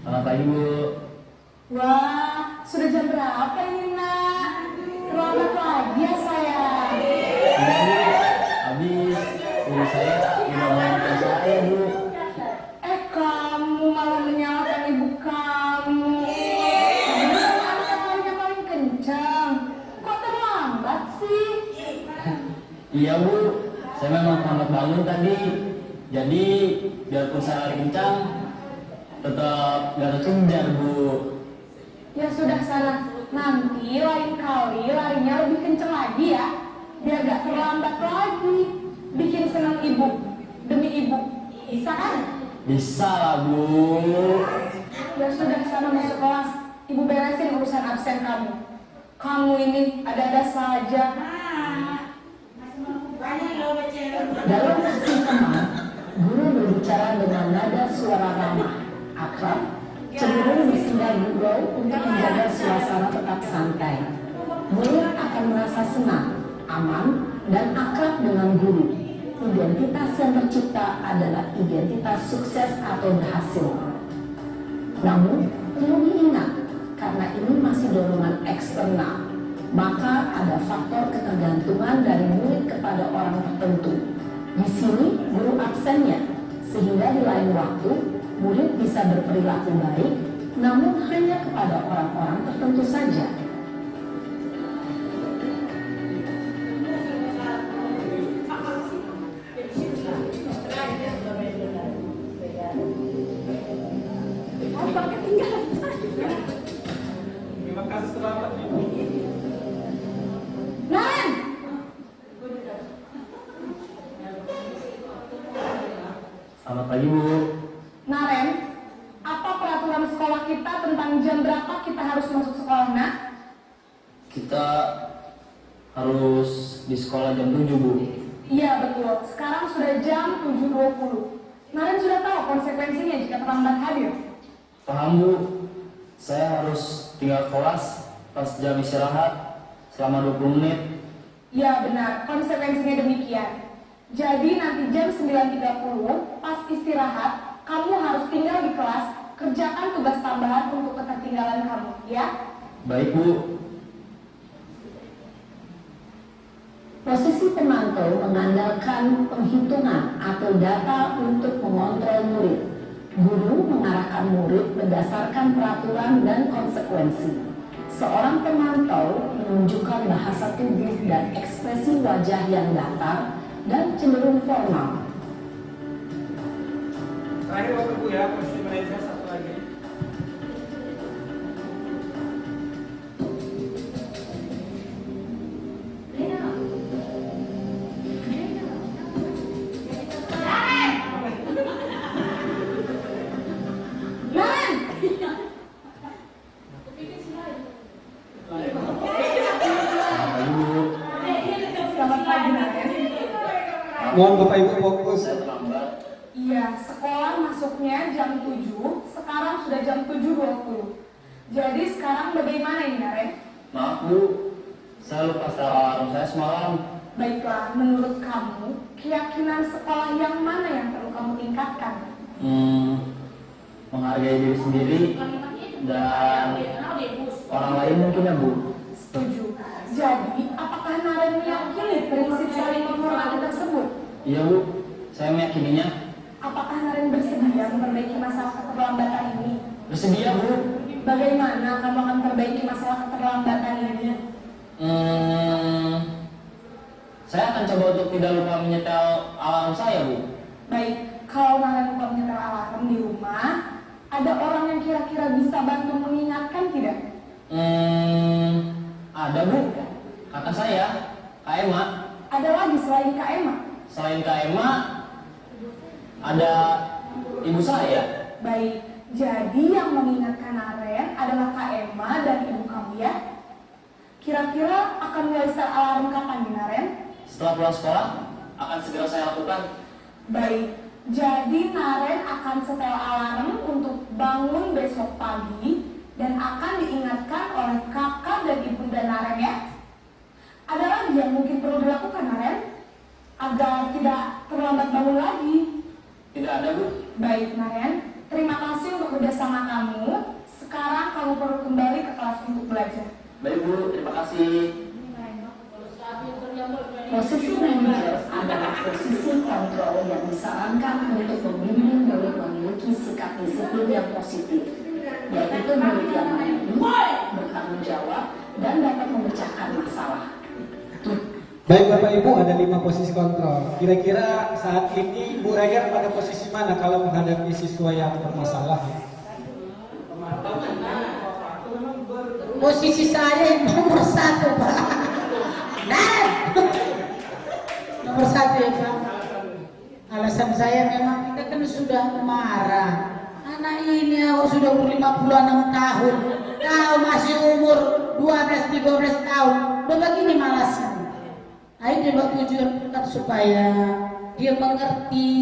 Selamat pagi Bu. Wah, sudah jam berapa ini nak? Terlambat lagi ya sayang. Tidak Bu, habis guru saya menolak saya Bu. Kamu Iya Bu, saya memang terlambat bangun tadi. Jadi biarpun saya lari kencang, tetap gak terkejar Bu. Ya sudah sana, nanti lain kali larinya lebih kenceng lagi ya, biar gak terlambat lagi. Bikin senang ibu, demi ibu, bisa kan? Bisa lah Bu. Ya sudah sana masuk kelas, ibu beresin urusan absen kamu. Kamu ini ada-ada saja. Dalam sesi teman, guru berbicara dengan nada suara ramah, akrab, cenderung bersindar gurau untuk menjaga suasana tetap santai. Murid akan merasa senang, aman, dan akrab dengan guru. Identitas yang tercipta adalah identitas sukses atau berhasil. Namun, perlu diingat, karena ini masih dorongan eksternal, maka ada faktor ketergantungan dari murid kepada orang tertentu. Di sini, guru absennya, sehingga di lain waktu, murid bisa berperilaku baik, namun hanya kepada orang-orang tertentu saja. Terima kasih selamat Ibu. Naren! Selamat pagi Bu. Naren, apa peraturan sekolah kita tentang jam berapa kita harus masuk sekolah, nak? Kita harus di sekolah jam 7 Bu. Iya betul, sekarang sudah jam 7.20. Naren sudah tahu konsekuensinya jika terlambat hadir. Paham Bu. Saya harus tinggal kelas pas jam istirahat selama 20 menit. Iya benar, konsekuensinya demikian. Jadi nanti jam 9.30 pas istirahat, kamu harus tinggal di kelas, kerjakan tugas tambahan untuk ketertinggalan kamu, ya? Baik Bu. Posisi pemantau mengandalkan penghitungan atau data untuk mengontrol murid. Guru mengarahkan murid berdasarkan peraturan dan konsekuensi. Seorang pemantau menunjukkan bahasa tubuh dan ekspresi wajah yang datar dan cenderung formal. Terakhir waktu Bu ya, posisi manajer satu lagi. Selamat pagi, Naren. Mohon Bapak Ibu fokus. Iya, sekolah masuknya jam 7, sekarang sudah jam 7.20. Jadi sekarang bagaimana ini, Naren? Maaf Bu, saya lupa setel alarm saya semalam. Baiklah, menurut kamu, keyakinan sekolah yang mana yang perlu kamu tingkatkan? Menghargai diri sendiri dan orang lain mungkin ya Bu. Setuju. Jadi, apakah Naren meyakini prinsip saling menghormati tersebut? Iya Bu, saya meyakininya. Apakah Naren bersedia memperbaiki masalah keterlambatan ini? Bersedia Bu. Bagaimana kamu akan memperbaiki masalah keterlambatan ini? Saya akan coba untuk tidak lupa menyetel alarm saya Bu. Baik, kalau Naren lupa menyetel alarm di rumah, ada orang yang kira-kira bisa bantu mengingatkan tidak? Ada Bu, kakak saya, Kak Emma. Ada lagi selain Kak Emma? Selain Kak Emma, ada ibu saya. Baik, jadi yang mengingatkan Naren adalah Kak Emma dan ibu kamu ya? Kira-kira akan mulai setel alarm kapan nih, Naren? Setelah pulang sekolah, akan segera saya lakukan. Baik, jadi Naren akan setel alarm untuk bangun besok pagi dan akan diingatkan oleh kakak dan ibunda Naren ya. Ada lagi yang mungkin perlu dilakukan, Naren, agar tidak terlambat bangun lagi? Tidak ada Bu. Baik, Naren, terima kasih untuk kerjasama kamu. Sekarang kamu perlu kembali ke kelas untuk belajar. Baik Bu, terima kasih. Posisi manajer adalah posisi kontrol yang disarankan untuk membimbing murid memiliki sikap disiplin yang positif, yaitu murid yang mandiri, bertanggung jawab, dan dapat memecahkan masalah. Baik Bapak Ibu, ada 5 posisi kontrol. Kira-kira saat ini Bu Regar pada posisi mana kalau menghadapi siswa yang bermasalah? Posisi saya nomor 1 Pak. Nah, nomor 1 ya Pak. Alasan saya memang kita kan sudah marah. Anak ini awak sudah umur 56 tahun, kau masih umur 12-13 tahun. Begini malasnya. Ayo dia tujuan supaya dia mengerti.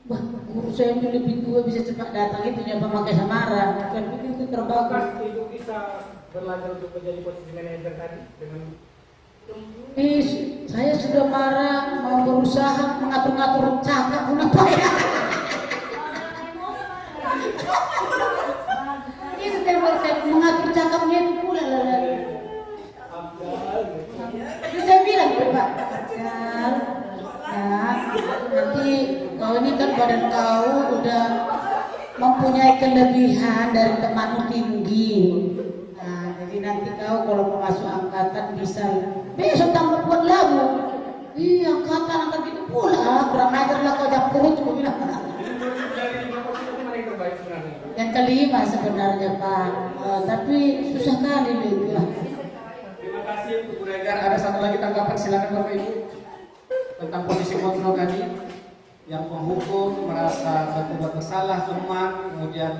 Wah, guru saya yang lebih tua bisa cepat datang itu yang memakai samara. Kan itu terbagus. Ibu bisa berlanjut untuk menjadi posisi manajer tadi dengan saya sudah marah, mau berusaha mengatur-ngatur cakap pun apa ya? Itu saya mengatur cakapnya itu pula lah. Saya bilang Pak, nanti kau ini kan badan kau udah mempunyai kelebihan dari temanmu tinggi. Nah, jadi nanti kau kalau mau masuk angkatan bisa besok tambah buat lagu. Iya, angkatan gitu pula. Kurang ajar lah kau jam perut, aku bilang. Yang kelima sebenarnya Pak, tapi susah kali nih. Terima kasih Bu Regar. Ada satu lagi tanggapan, silakan Bapak Ibu tentang posisi kontrol tadi. Yang penghukum merasa berbuat bersalah, lemah, kemudian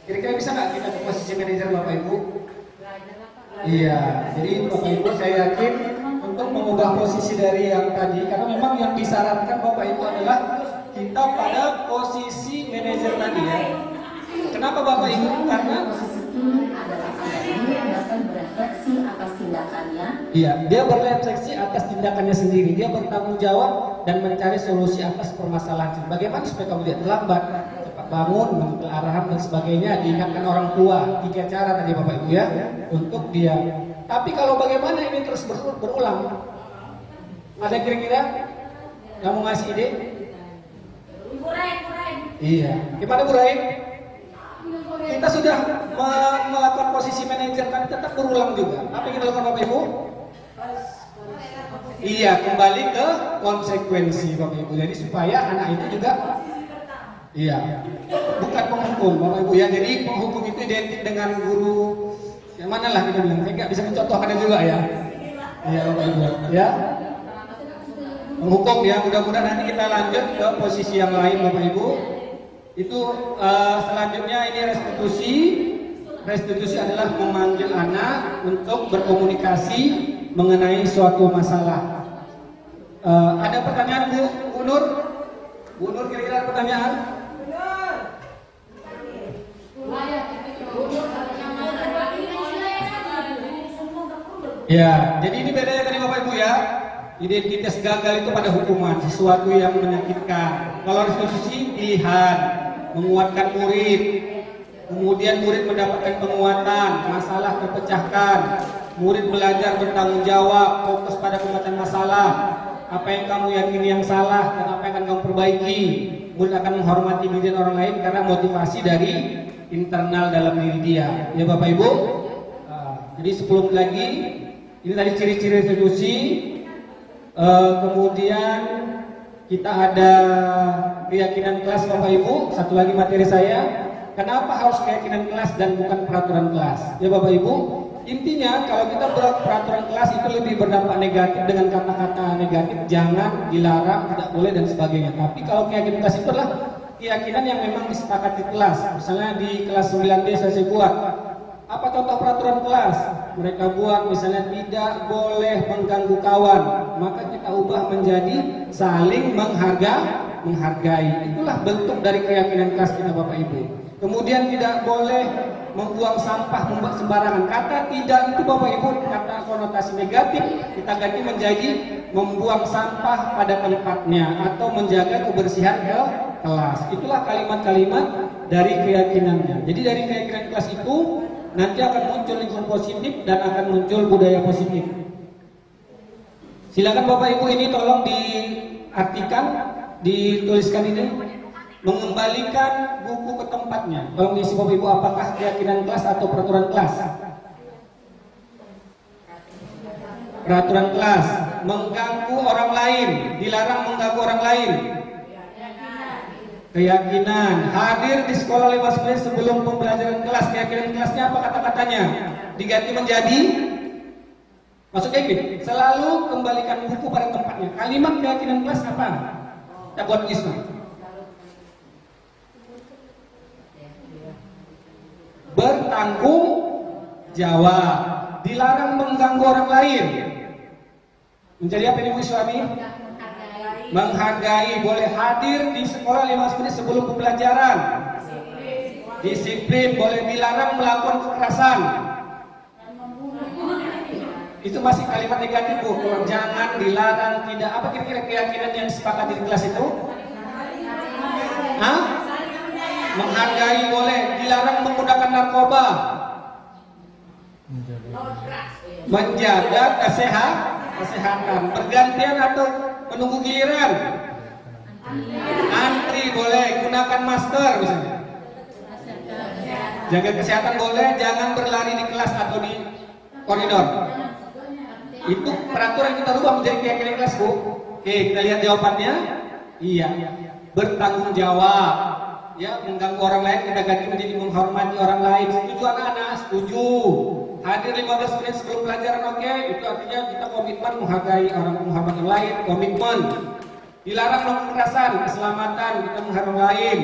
kira-kira bisa nggak kita ke posisi manajer Bapak Ibu? Iya, jadi Bapak Ibu saya yakin untuk mengubah posisi dari yang tadi, karena memang yang disarankan Bapak Ibu adalah kita pada posisi manajer tadi ya. Kenapa Bapak Ibu? Karena berefleksi atas tindakannya. Iya, dia berefleksi atas tindakannya sendiri. Dia bertanggung jawab dan mencari solusi atas permasalahan. Bagaimana supaya kamu tidak terlambat, cepat bangun, mengambil arahan dan sebagainya. Diingatkan orang tua. 3 cara tadi Bapak Ibu ya untuk dia. Tapi kalau bagaimana ini terus berulang? Ada kira-kira yang mau ngasih ide? Iya. Gimana Bu Raim? Kita sudah melakukan posisi manajer kan tetap berulang juga. Apa yang kita lakukan Bapak Ibu? Iya, kembali ke konsekuensi Bapak Ibu. Jadi supaya anak itu juga bukan penghukum Bapak Ibu ya. Jadi penghukum itu identik dengan guru yang mana lah kita bilang. Saya nggak bisa mencontohkannya juga ya. Iya Bapak Ibu ya. Penghukum ya. Mudah-mudahan nanti kita lanjut ke posisi yang lain Bapak Ibu. Itu selanjutnya ini restitusi. Restitusi adalah memanggil anak untuk berkomunikasi mengenai suatu masalah. Ada pertanyaan Bu Nur? Bu Nur kira-kira ada pertanyaan? Ya, jadi ini bedanya tadi Bapak Ibu ya. Identitas gagal itu pada hukuman, sesuatu yang menyakitkan. Kalau restitusi pilihan, menguatkan murid, kemudian murid mendapatkan penguatan, masalah terpecahkan, murid belajar bertanggung jawab, fokus pada pemecahkan masalah, apa yang kamu yakini yang salah dan apa yang akan kamu perbaiki. Murid akan menghormati diri dan orang lain karena motivasi dari internal dalam diri dia. Ya Bapak Ibu. Jadi sebelum lagi, ini tadi ciri-ciri restitusi. Kemudian kita ada keyakinan kelas Bapak Ibu. Satu lagi materi saya, kenapa harus keyakinan kelas dan bukan peraturan kelas? Ya Bapak Ibu, intinya kalau kita buat peraturan kelas itu lebih berdampak negatif dengan kata-kata negatif, jangan, dilarang, tidak boleh dan sebagainya. Tapi kalau keyakinan kelas itu adalah keyakinan yang memang disepakati kelas. Misalnya di kelas 9D saya buat, apa contoh peraturan kelas? Mereka buat misalnya tidak boleh mengganggu kawan, maka kita ubah menjadi saling menghargai. Itulah bentuk dari keyakinan kelas kita Bapak Ibu. Kemudian tidak boleh membuang sampah, membuat sembarangan. Kata tidak itu Bapak Ibu kata konotasi negatif, kita ganti menjadi membuang sampah pada tempatnya atau menjaga kebersihan ke kelas. Itulah kalimat-kalimat dari keyakinannya. Jadi dari keyakinan kelas itu nanti akan muncul lingkungan positif dan akan muncul budaya positif. Silakan Bapak Ibu ini tolong diartikan, dituliskan ini, mengembalikan buku ke tempatnya. Tolong diisi Bapak Ibu, apakah keyakinan kelas atau peraturan kelas? Peraturan kelas. mengganggu orang lain, dilarang mengganggu orang lain. Keyakinan, hadir di sekolah 15 menit sebelum pembelajaran kelas. Keyakinan kelasnya apa kata-katanya? Diganti menjadi, maksudnya gini, selalu kembalikan buku pada tempatnya. Kalimat keyakinan kelas apa? Kita buat Islam. Bertanggung jawab, dilarang mengganggu orang lain. Menjadi apa ibu suami? Menghargai, boleh hadir di sekolah 15 menit sebelum pembelajaran. Disiplin, boleh dilarang melakukan kekerasan. Itu masih kalimat negatif bu. Jangan, dilarang, tidak. Apa kira-kira keyakinan yang disepakati di kelas itu? Hah? Menghargai boleh, dilarang menggunakan narkoba. Menjaga kesehatan, bergantian atau menunggu giliran. Antri boleh, gunakan masker misalnya. Jaga kesehatan boleh, jangan berlari di kelas atau di koridor. Itu peraturan kita rubah menjadi keyakinan kelas bu. Oke, kita lihat jawabannya. Iya, bertanggung jawab. Ya, mengganggu orang lain kita ganti menjadi menghormati orang lain. Setuju anak-anak? Setuju. Hadir 15 menit sebelum pelajaran, oke. Itu artinya kita komitmen menghargai orang, menghormati orang lain, komitmen. Dilarang melakukan kekerasan, keselamatan, kita menghargai orang lain.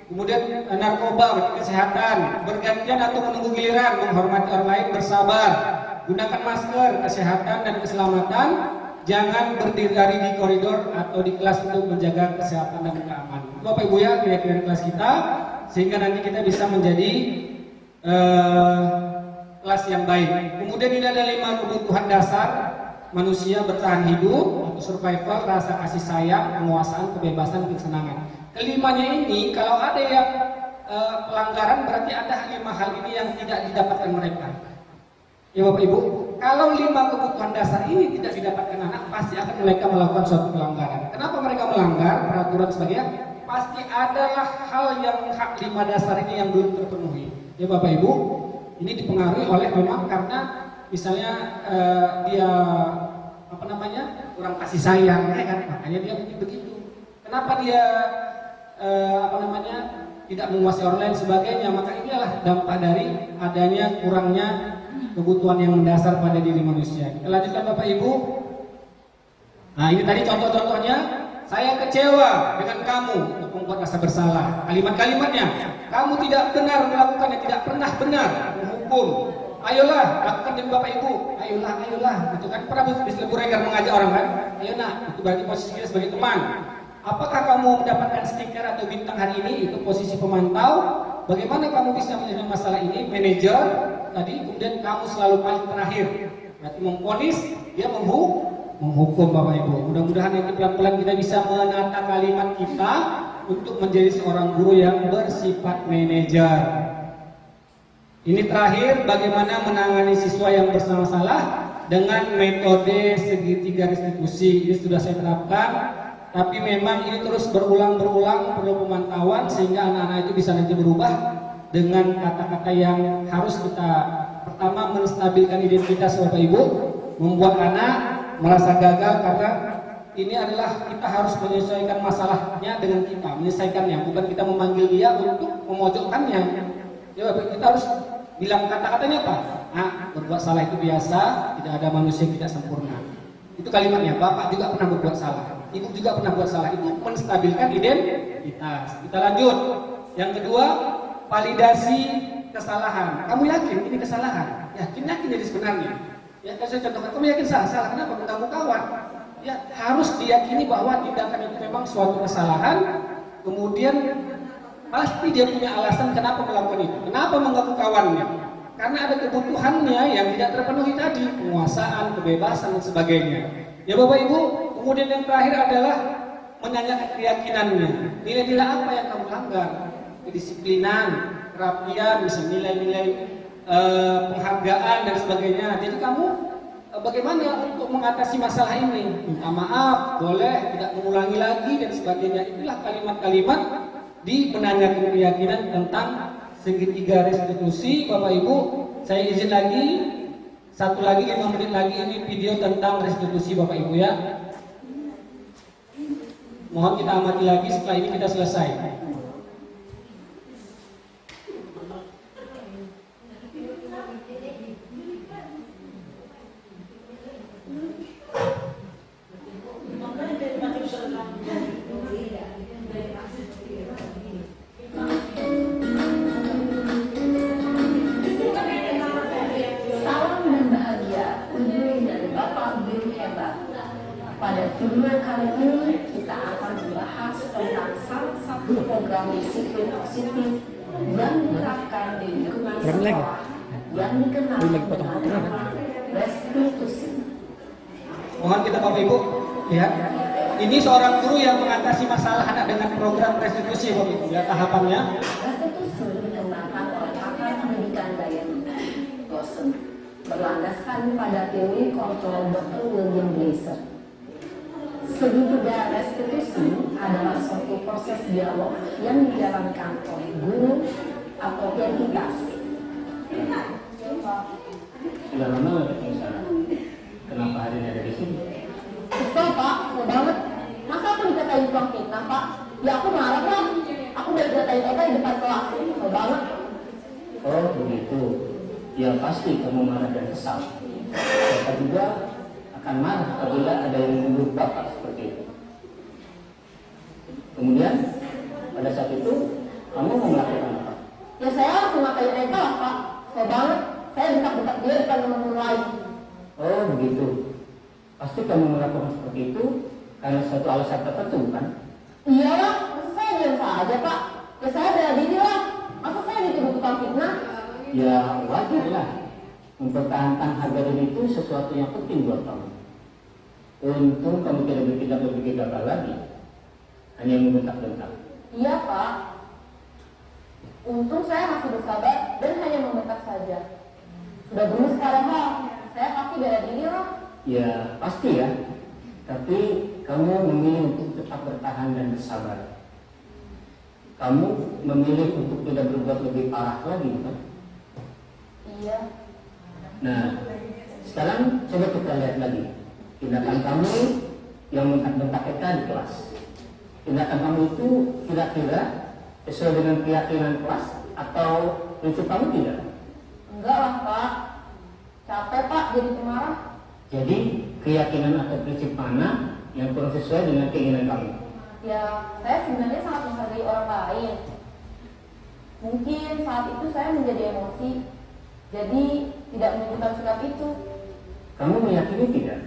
Kemudian narkoba, kesehatan, bergantian atau menunggu giliran, menghormati orang lain, bersabar. Gunakan masker, kesehatan dan keselamatan. Jangan berdiri di koridor atau di kelas untuk menjaga kesehatan dan keamanan. Bapak Ibu ya, kira-kira kelas kita, sehingga nanti kita bisa menjadi kelas yang baik. Kemudian ini ada 5 kebutuhan dasar manusia bertahan hidup atau survival, rasa kasih sayang, penguasaan, kebebasan, kesenangan. Kelimanya ini kalau ada yang pelanggaran berarti ada 5 hal ini yang tidak didapatkan mereka. Ya Bapak Ibu, kalau 5 kebutuhan dasar ini tidak didapatkan anak, pasti akan mereka melakukan suatu pelanggaran. Kenapa mereka melanggar peraturan sebagainya? Pasti adalah hal yang hak 5 dasar ini yang belum terpenuhi. Ya Bapak Ibu, ini dipengaruhi oleh memang karena misalnya dia kurang kasih sayang, ya kan? Makanya dia begitu. Kenapa dia tidak menguasai orang lain sebagainya? Maka inilah dampak dari adanya kurangnya kebutuhan yang mendasar pada diri manusia. Kita lanjutkan Bapak Ibu. Nah ini tadi contoh-contohnya. Saya kecewa dengan kamu untuk membuat rasa bersalah. Kalimat-kalimatnya, kamu tidak benar melakukannya, tidak pernah benar menghukum. Ayolah, lakukan demi Bapak Ibu. Ayolah. Itu kan pernah Bisnis Buregar mengajak orang kan? Ayo nak, itu berarti posisi kita sebagai teman. Apakah kamu mendapatkan stiker atau bintang hari ini? Itu posisi pemantau. Bagaimana kamu bisa menyelesaikan masalah ini? Manajer tadi, kemudian kamu selalu paling terakhir. Berarti memponis, dia menghukum Bapak Ibu. Mudah-mudahan nanti pelan-pelan kita bisa menata kalimat kita untuk menjadi seorang guru yang bersifat manajer. Ini terakhir, bagaimana menangani siswa yang bermasalah dengan metode segitiga restitusi. Ini sudah saya terapkan, tapi memang ini terus berulang-berulang, perlu pemantauan sehingga anak-anak itu bisa nanti berubah dengan kata-kata yang harus kita pertama menstabilkan identitas Bapak Ibu, membuat anak merasa gagal karena ini adalah kita harus menyesuaikan masalahnya dengan kita, menyelesaikannya, bukan kita memanggil dia untuk memojokkannya. Ya, kita harus bilang kata-katanya apa? Berbuat salah itu biasa, tidak ada manusia yang tidak sempurna. Itu kalimatnya. Bapak juga pernah berbuat salah, ibu juga pernah berbuat salah. Itu menstabilkan identitas. Kita lanjut. Yang kedua, validasi kesalahan. Kamu yakin ini kesalahan? Yakin jadi sebenarnya. Ya, kalau saya contohkan, kamu yakin salah? Kenapa? Mengganggu kawan. Ya, harus diyakini bahwa tindakan itu memang suatu kesalahan. Kemudian pasti dia punya alasan kenapa melakukan itu. Kenapa mengganggu kawannya? Karena ada kebutuhannya yang tidak terpenuhi tadi, penguasaan, kebebasan dan sebagainya. Ya Bapak Ibu, kemudian yang terakhir adalah menanyakan keyakinannya. Nilai-nilai apa yang kamu langgar? Kedisiplinan, kerapian, misalnya nilai-nilai penghargaan dan sebagainya. Jadi kamu bagaimana untuk mengatasi masalah ini? Minta maaf, boleh, tidak mengulangi lagi dan sebagainya. Inilah kalimat-kalimat di menanyakan keyakinan tentang segitiga restitusi. Bapak Ibu, saya izin lagi, Satu lagi 5 menit lagi ini video tentang restitusi Bapak Ibu ya. Mohon kita amati lagi, setelah ini kita selesai. Salam dan bahagia unjuk dari Bapak Guru Hebat. Pada video kali ini kita akan membahas tentang salah satu program disiplin positif yang diterapkan di lingkungan sekolah yang dikenal dengan nama restitusi. Mohon kita Bapak Ibu lihat. Ini seorang guru yang mengatasi masalah anak dengan program restitusi Bapak Ibu. Lihat tahapannya. Restitusi dikembangkan oleh pakar pendidikan daya dosen berlandaskan pada teori kontrol Dr. William Glaser. Segitiga restitusi adalah suatu proses dialog yang dijalankan oleh guru atau entitas. Sudah lama nggak ketemu sana? Kenapa hari ini ada di sini? Kesel Pak, kesel banget. Masa aku dikatain tukang fitnah Pak? Ya aku marah Pak. Aku udah dikatain Eka di depan kelas. Kesel banget. Oh begitu. Ya pasti kamu marah dan kesal. Bapak juga akan marah apabila ada yang menuduh Bapak seperti itu. Kemudian pada saat itu kamu mau melakukan apa? Ya saya langsung ngatain Eka lah Pak. Kesel banget. Saya bentak-bentak dia depan teman-teman lain. Oh begitu. Pasti kamu melakukan seperti itu karena suatu alasan tertentu kan? Iya lah, masa saya diam saja Pak? Ya saya bela diri lah. Masa saya dituduh tukang fitnah? Ya wajar lah. Mempertahankan harga diri itu sesuatu yang penting buat kamu. Untung kamu tidak berpikir gagal lagi. Hanya membentak-bentak. Iya Pak. Untung saya masih bersabar dan hanya membentak saja. Sudah dulu sekarang Pak, saya pasti bela diri lah. Ya pasti ya. Tapi kamu memilih untuk tetap bertahan dan bersabar. Kamu memilih untuk tidak berbuat lebih parah lagi kan? Iya. Nah, sekarang coba kita lihat lagi tindakan kamu yang bentak-bentak Eka di kelas. Tindakan kamu itu kira-kira sesuai dengan keyakinan kelas atau prinsip kamu tidak? Enggak lah Pak. Capek Pak jadi pemarah. Jadi keyakinan atau prinsip mana yang kurang sesuai dengan keinginan kamu? Ya, saya sebenarnya sangat menghargai orang lain. Mungkin saat itu saya menjadi emosi, jadi tidak menunjukkan sikap itu. Kamu meyakini tidak?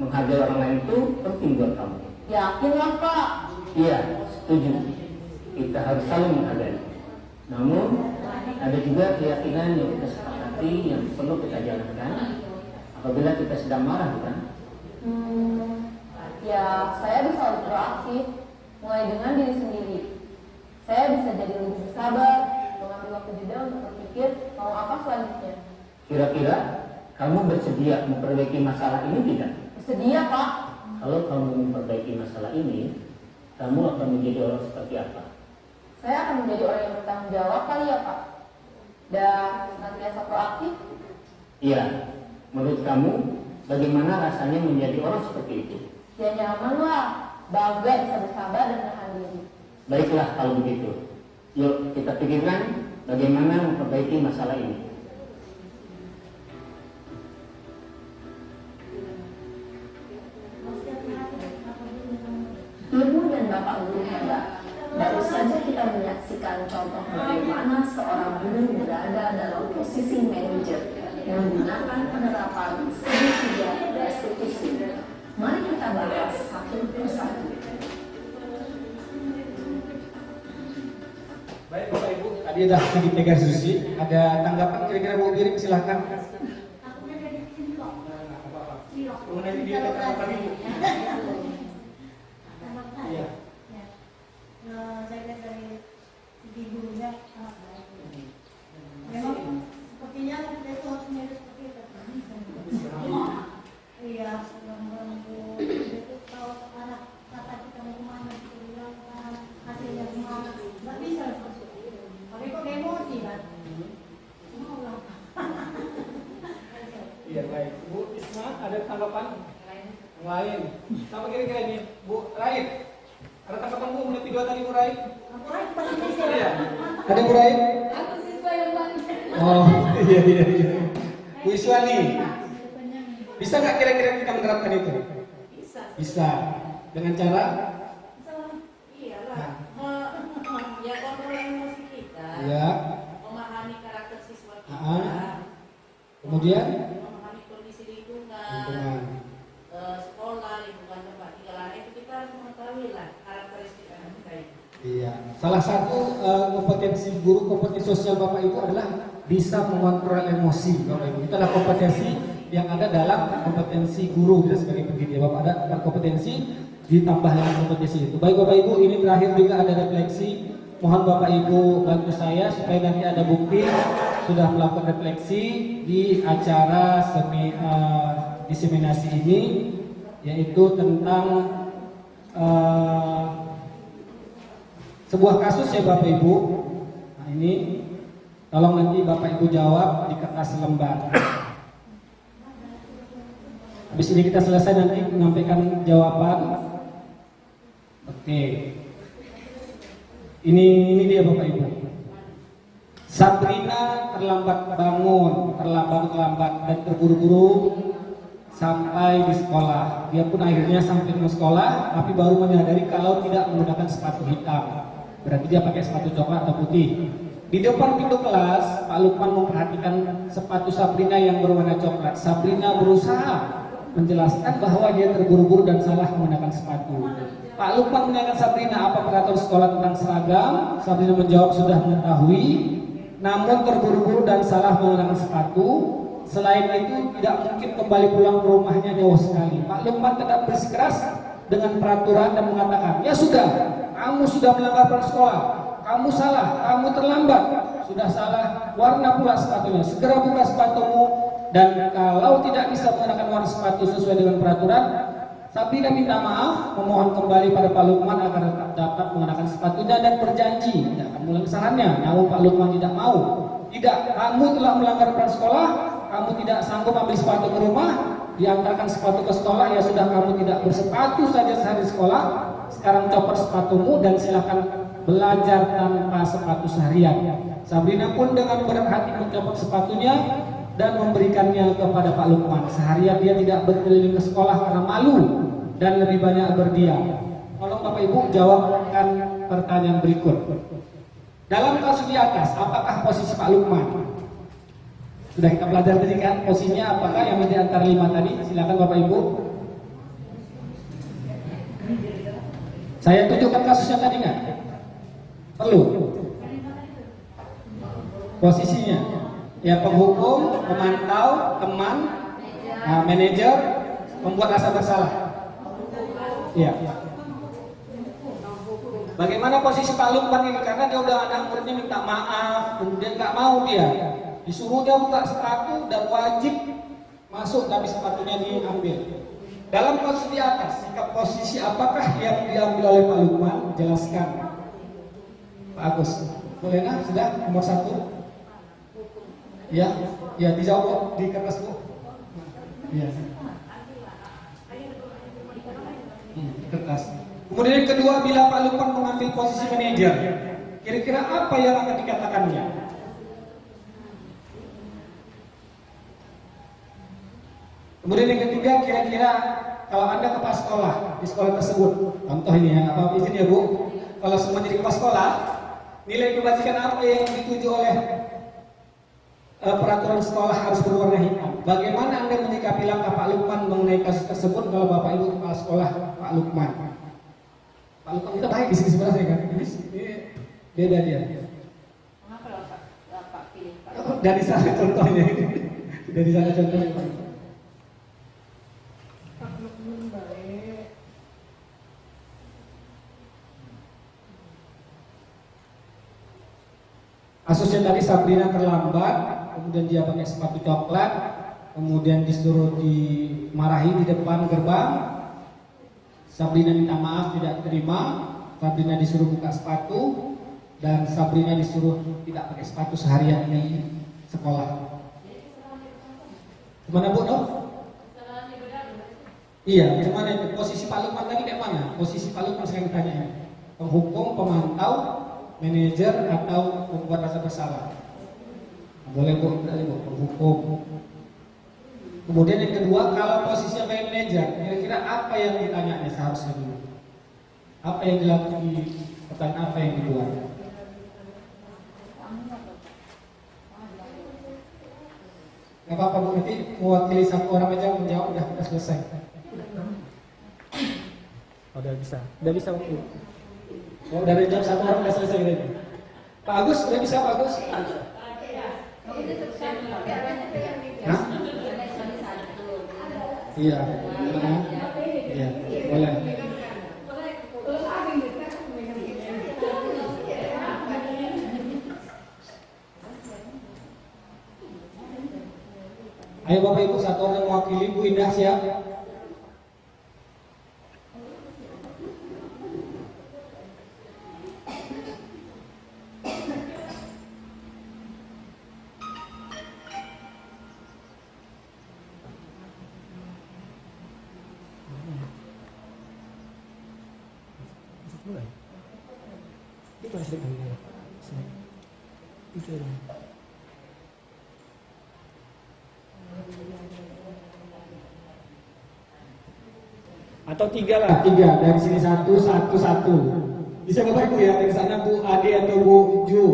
Menghargai orang lain itu penting buat kamu. Yakinlah Pak. Iya, setuju. Kita harus saling menghargai. Namun ada juga keyakinan yang kita sepakati yang perlu kita jalankan apabila kita sedang marah, bukan? Ya, saya bisa lebih proaktif, mulai dengan diri sendiri. Saya bisa jadi lebih bersabar, mengambil waktu jeda untuk berpikir mau apa selanjutnya. Kira-kira kamu bersedia memperbaiki masalah ini tidak? Bersedia Pak. Kalau kamu memperbaiki masalah ini, kamu akan menjadi orang seperti apa? Saya akan menjadi orang yang bertanggung jawab kali ya Pak. Dan senantiasa proaktif. Iya, menurut kamu bagaimana rasanya menjadi orang seperti itu? Ya nyaman lah, bangga bisa bersabar dan menahan diri. Baiklah kalau begitu. Yuk kita pikirkan bagaimana memperbaiki masalah ini. Ibu dan Bapak Guru Hebat, baru saja kita menyaksikan contoh bagaimana seorang guru berada dalam posisi manajer menggunakan penerapan segitiga restitusi. Mari kita bahas satu persatu. Baik Bapak Ibu, tadi ada segitiga restitusi. Ada tanggapan kira-kira Bu Biring silahkan. Mengenai video tentang tadi Bu. Iya. Saya lihat dari segi gurunya sangat baik. Memang sepertinya kita itu harus menjadi seperti itu. Iya, mengganggu itu kalau anak kata kita mau kemana kita bilang hasilnya kemana, nggak bisa seperti itu. Tapi kok emosi kan? Mau lah. Iya. Lain. Apa kira-kira ini, Bu Raid? Ada tanggapan Bu menit 2 tadi Bu Raid? Iya. Ada Bu Raid? Aku siswa yang paling. Oh, iya. Bu Iswani. Bisa nggak kira-kira kita menerapkan itu? Bisa. Dengan cara? Iyalah, ya kontrol emosi kita, Ya. memahami karakter siswa kita, Kemudian? memahami kondisi lingkungan, sekolah, lingkungan tempat tinggal anak itu kita harus mengetahui lah karakteristik anak kita itu. Iya. Salah satu kompetensi guru, kompetensi sosial Bapak Ibu adalah bisa mengontrol emosi Bapak Ibu. Itu adalah kompetensi yang ada dalam kompetensi guru kita sebagai pendidik. Bapak ada kompetensi ditambah dengan kompetensi itu. Baik Bapak Ibu, ini terakhir juga ada refleksi. Mohon Bapak Ibu bantu saya supaya nanti ada bukti sudah melakukan refleksi di acara diseminasi ini, yaitu tentang sebuah kasus ya Bapak Ibu. Nah ini tolong nanti Bapak Ibu jawab di kertas lembar. Habis ini kita selesai nanti menyampaikan jawaban. Oke. Ini dia Bapak Ibu. Sabrina terlambat bangun, terlambat dan terburu-buru sampai di sekolah. Dia pun akhirnya sampai di sekolah, tapi baru menyadari kalau tidak menggunakan sepatu hitam. Berarti dia pakai sepatu coklat atau putih. Di depan pintu kelas, Pak Lukman memperhatikan sepatu Sabrina yang berwarna coklat. Sabrina berusaha menjelaskan bahwa dia terburu-buru dan salah menggunakan sepatu. Pak Lukman menanyakan Sabrina apa peraturan sekolah tentang seragam. Sabrina menjawab sudah mengetahui, namun terburu-buru dan salah menggunakan sepatu. Selain itu tidak mungkin kembali pulang ke rumahnya jauh sekali. Pak Lukman tetap bersikeras dengan peraturan dan mengatakan, ya sudah, kamu sudah melanggar peraturan sekolah, kamu salah, kamu terlambat, sudah salah warna pula sepatunya, segera buka sepatumu. Dan kalau tidak bisa menggunakan warna sepatu sesuai dengan peraturan, Sabrina minta maaf, memohon kembali pada Pak Lukman agar tetap dapat mengenakan sepatunya dan berjanji tidak akan mengulangi kesalahannya. Namun Pak Lukman tidak mau. Tidak, kamu telah melanggar peraturan sekolah, kamu tidak sanggup ambil sepatu ke rumah, diantarkan sepatu ke sekolah, ya sudah kamu tidak bersepatu saja sehari sekolah. Sekarang copot sepatumu dan silakan belajar tanpa sepatu seharian. Sabrina pun dengan berat hati mencopot sepatunya dan memberikannya kepada Pak Lukman. Seharian dia tidak berkeliling ke sekolah karena malu dan lebih banyak berdiam. Tolong Bapak Ibu jawabkan pertanyaan berikut. Dalam kasus di atas, apakah posisi Pak Lukman? Sudah kita belajar tadi kan, posisinya apakah yang di antara 5 tadi? Silakan Bapak Ibu. Saya tunjukkan kasusnya tadi nggak? Perlu. Posisinya, ya penghukum, pemantau, teman, manajer, membuat rasa bersalah. Ya. Bagaimana posisi Pak Lukman ini? Karena dia udah anak muridnya minta maaf, kemudian nggak mau dia. Disuruh dia buka sepatu dan wajib masuk, tapi sepatunya diambil. Dalam kasus di atas, sikap posisi apakah yang diambil oleh Pak Lukman? Jelaskan. Pak Agus, boleh nah? Sudah nomor 1. Ya, ya dijawab di kertas Bu. Ya. Kertas. Kemudian yang kedua, bila Pak Lukman mengambil posisi manajer, kira-kira apa yang akan dikatakannya? Kemudian yang ketiga, kira-kira kalau Anda kepala sekolah di sekolah tersebut, contoh ini ya, apa izin ya Bu, kalau semua jadi kepala sekolah, nilai kebajikan apa yang dituju oleh peraturan sekolah harus berwarna hitam. Bagaimana Anda menyikapi langkah Pak Lukman mengenai kasus tersebut kalau Bapak Ibu kepala sekolah Pak Lukman? Pak Lukman kita baik di sini sebenarnya kan? Ini beda dia. Mengapa Pak pilih Pak? Dari sana contohnya ini. Dari sana contohnya Pak. Kasusnya tadi Sabrina terlambat, kemudian dia pakai sepatu coklat, kemudian disuruh dimarahi di depan gerbang. Sabrina minta maaf, tidak terima. Sabrina disuruh buka sepatu dan Sabrina disuruh tidak pakai sepatu seharian di sekolah. Gimana Bu? Iya, gimana itu? Posisi Pak Lukman tadi kayak mana? Posisi Pak Lukman saya tanya ini. Penghukum, pemantau, manajer, atau pembuat rasa bersalah? Boleh Bu, penghukum. Kemudian yang kedua, kalau posisinya kayak manajer, kira-kira apa yang ditanya seharusnya dulu? Apa yang dilakukan, pertanyaan apa yang dibuat? Gak apa-apa Bu, nanti mewakili satu orang aja menjawab, udah selesai. Oh, udah bisa waktu. Oh, dari jam satu orang udah selesai ini. Pak Agus, udah bisa Pak Agus? Hah? Iya. Iya, boleh. Ayo Bapak Ibu, satu orang yang mewakili. Bu Indah siap? Atau tiga lah, tiga dari sini satu. Bisa Bapak Ibu ya, dari sana Bu Ade atau Bu Ju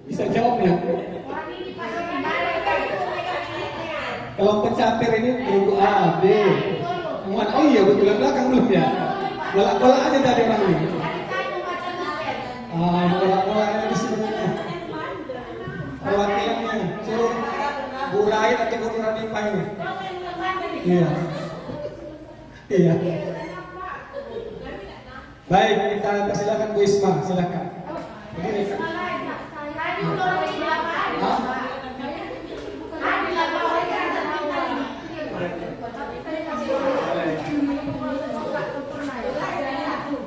bisa jawab ya. Kalau pencampir ini Bu Ade. Oh iya, betul belakang belum ya. Bolak-bolak aja tadi orang ini. Bolak-bolak ini sebenarnya. Perwakilannya suruh Bu Rai atau Bu Nurhanifah ini. Iya. Iya. Baik, kita persilakan Bu Isma, silakan. Begini kan.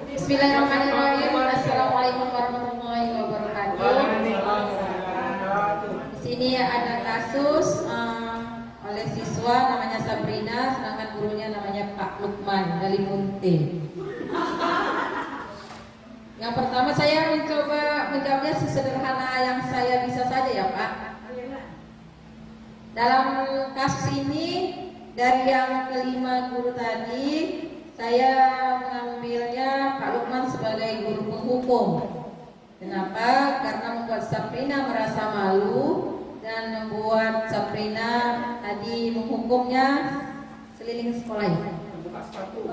Bismillahirrahmanirrahim. Assalamualaikum warahmatullahi wabarakatuh. Di sini ada kasus oleh siswa namanya Sabrina, sedangkan gurunya namanya Pak Lukman dari Munte. Yang pertama saya mencoba menjawabnya sesederhana yang saya bisa saja ya Pak. Dalam kasus ini dari yang kelima guru tadi, saya mengambilnya Pak Lukman sebagai guru penghukum. Kenapa? Karena membuat Sabrina merasa malu dan membuat Sabrina tadi menghukumnya keliling sekolah.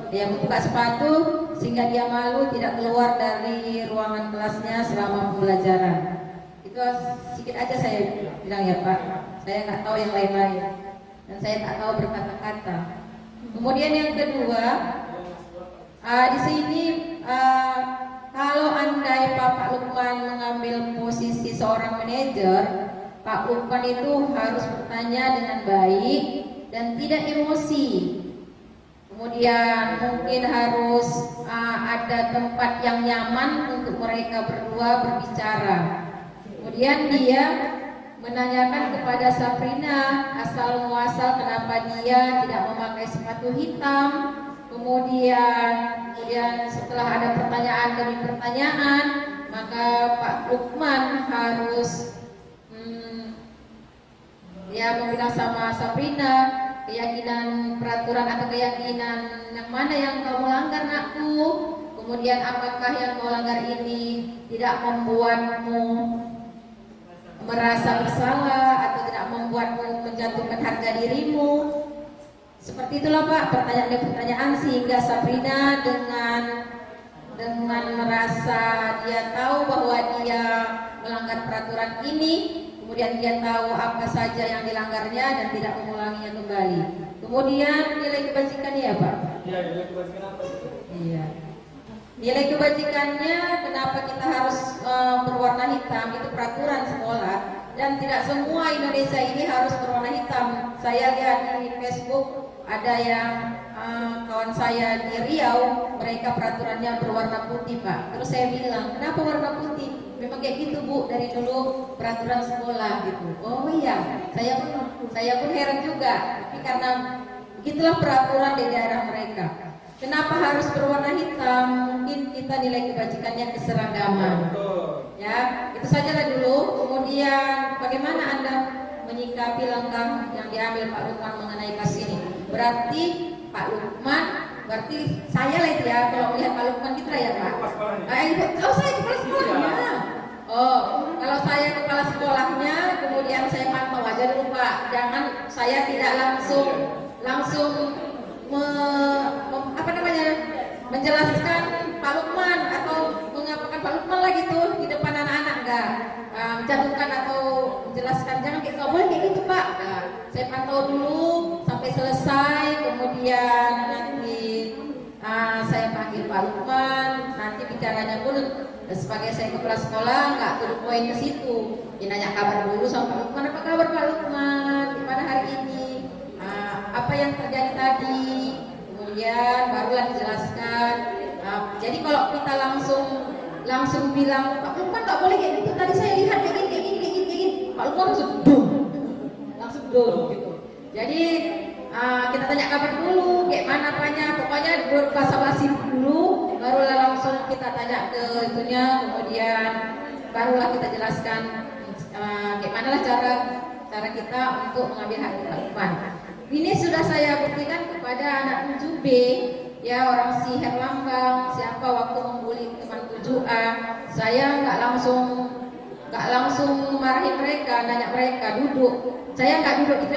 Dia membuka sepatu sehingga dia malu tidak keluar dari ruangan kelasnya selama pembelajaran. Itu sedikit aja saya bilang ya Pak. Saya nggak tahu yang lain-lain dan saya tak tahu berkata-kata. Kemudian yang kedua, di sini kalau andai Pak Lukman mengambil posisi seorang manajer, Pak Lukman itu harus bertanya dengan baik dan tidak emosi. Kemudian mungkin harus ada tempat yang nyaman untuk mereka berdua berbicara. Kemudian dia menanyakan kepada Sabrina asal muasal kenapa dia tidak memakai sepatu hitam. Kemudian setelah ada pertanyaan demi pertanyaan, maka Pak Lukman harus dia membilang sama Sabrina, keyakinan peraturan atau keyakinan yang mana yang kau melanggar nakku, kemudian apakah yang kau langgar ini tidak membuatmu merasa bersalah atau tidak membuatmu menjatuhkan harga dirimu. Seperti itulah Pak, pertanyaan demi pertanyaan sehingga Sabrina dengan merasa dia tahu bahwa dia melanggar peraturan ini, kemudian dia tahu apa saja yang dilanggarnya dan tidak mengulanginya kembali. Kemudian nilai kebajikannya ya Pak? Iya, nilai kebajikan apa? Iya. Nilai kebajikannya kenapa kita harus berwarna hitam, itu peraturan sekolah dan tidak semua Indonesia ini harus berwarna hitam. Saya lihat di Facebook ada yang kawan saya di Riau, mereka peraturannya berwarna putih Pak. Terus saya bilang, kenapa warna putih? Memang kayak gitu Bu, dari dulu peraturan sekolah gitu. Oh iya, saya pun heran juga. Tapi karena Begitulah peraturan di daerah mereka. Kenapa harus berwarna hitam? Mungkin kita nilai kebajikannya keseragaman. Ya, itu sajalah dulu. Kemudian bagaimana Anda menyikapi langkah yang diambil Pak Lukman mengenai kasus ini? Berarti Pak Lukman, berarti saya lah itu ya, kalau melihat Pak Lukman kita ya Pak. Kalau saya kepala sekolahnya. Oh, kalau saya kepala sekolahnya, kemudian saya pantau aja dulu Pak. Jangan saya tidak langsung menjelaskan Pak Lukman atau mengapakan Pak Lukman lagi tuh di depan anak-anak, enggak menjatuhkan atau menjelaskan, jangan nggak boleh kayak gitu Pak. Nah, saya pantau dulu sampai selesai, kemudian nanti saya panggil Pak Lukman, nanti bicaranya pun sebagai saya kepala sekolah nggak turun poin ke situ, nanya kabar dulu sama Pak Lukman, apa kabar Pak Lukman, gimana hari ini, apa yang terjadi tadi, kemudian barulah dijelaskan. Jadi kalau kita langsung bilang Pak Lukman nggak boleh kayak gitu, tadi saya lihat kayak gini, Pak Lukman langsung down gitu. Jadi kita tanya kabar dulu, kayak mana apanya, pokoknya basa-basi dulu, barulah langsung kita tanya ke itunya, kemudian barulah kita jelaskan kayak mana lah cara kita untuk mengambil hak Pak Lukman. Ini sudah saya buktikan kepada anak 7B, ya orang si Herlambang, siapa waktu membuli teman 7A, saya nggak langsung marahin mereka, nanya mereka duduk, saya nggak duduk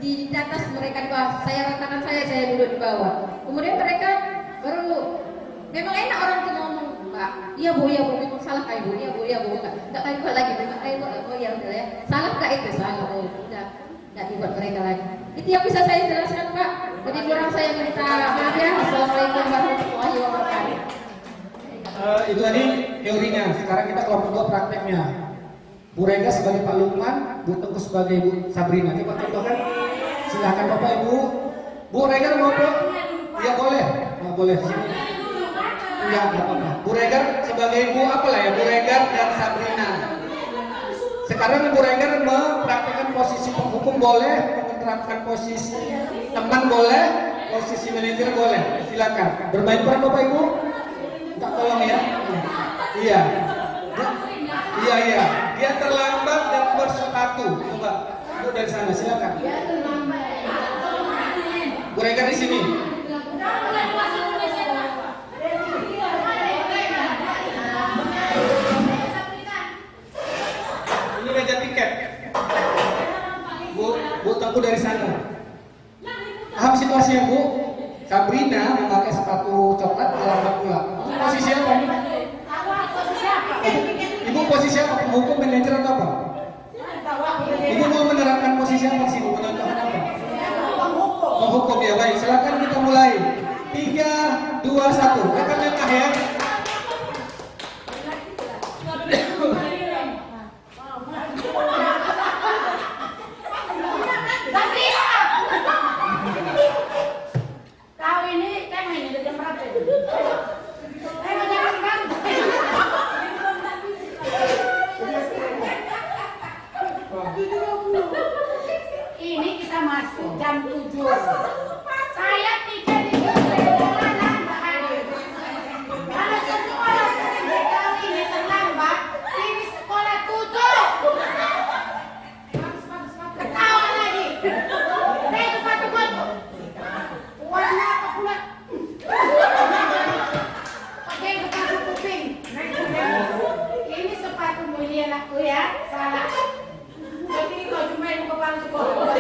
di atas mereka di bawah, saya ratakan saya duduk di bawah. Kemudian mereka baru, memang enak orang tuh ngomong, Pak, iya bu, memang salah kayak bu, iya bu, nggak kayak bu lagi, nggak kayak bu, oh ya udah ya, salah nggak itu, salah, oh udah, nggak dibuat mereka lagi. Itu yang bisa saya jelaskan Pak. Jadi kurang saya minta maaf ya. Assalamualaikum warahmatullahi wabarakatuh. Itu tadi teorinya. Sekarang kita kelompok 2 prakteknya. Bu Rega sebagai Pak Lukman, Bu Tengku sebagai Bu Sabrina. Coba contohkan. Silakan Bapak Ibu. Bu Rega mau Pak? Iya boleh. Boleh di sini. Enggak apa-apa. Bu Rega sebagai Bu apalah ya? Bu Rega dan Sabrina. Sekarang Bu Rega mempraktekkan posisi penghukum boleh, menerapkan posisi teman boleh, posisi manajer boleh. Silakan. Bermain peran Bapak Ibu. Minta tolong ya. Iya. Iya. Dia terlambat dan bersepatu. Coba Bu dari sana silakan. Bu Rega di sini. Ini meja tiket. Bu Tengku dari sana. Paham situasinya Bu? Sabrina memakai sepatu coklat terlambat pula. Posisi apa ini? Ibu posisi apa? Penghukum, manajer atau apa? Ibu mau menerapkan posisi apa sih? Menonton apa? Penghukum ya, baik. Silakan kita mulai. 3, 2, 1. Rekan lengkah ya. Ini kita masuk jam 7. Saya pikir di sekolah lambat. Kalau sekolah ini terlambat, ini sekolah tutup. Ketawa lagi. Saya itu foto-foto. Warna apa pula? Pakai sepatu kuping. Ini sepatu mulia aku ya, salah. Jadi kau cuma ibu kepala sekolah.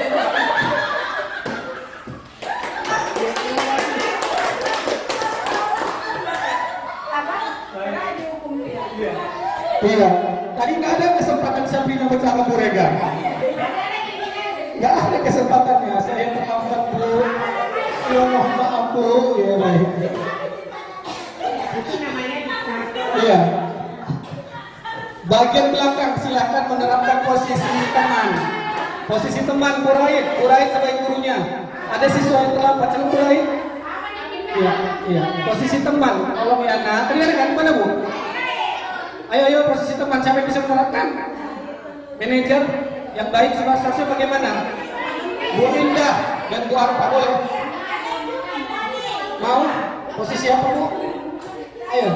Apa? Dihukum dia. Iya. Tadi nggak ada kesempatan Sabrina bersama Bu Rega. Nggak ada kesempatannya. Saya terlambat Bu. Ya mohon maaf Bu. Ya baik. Itu namanya Iya. Bagian belakang silahkan menerapkan posisi teman. Posisi teman Bu Raid sebagai gurunya. Ada siswa yang terlambat, silakan Bu Raid. Iya. Posisi teman. Tolong ya Nak. Tadi ada kan mana Bu? Ayo posisi teman. Siapa yang bisa menerapkan? Manajer yang baik seharusnya bagaimana? Bu Indah dan Bu Arfa boleh. Mau? Posisi apa Bu? Ayo.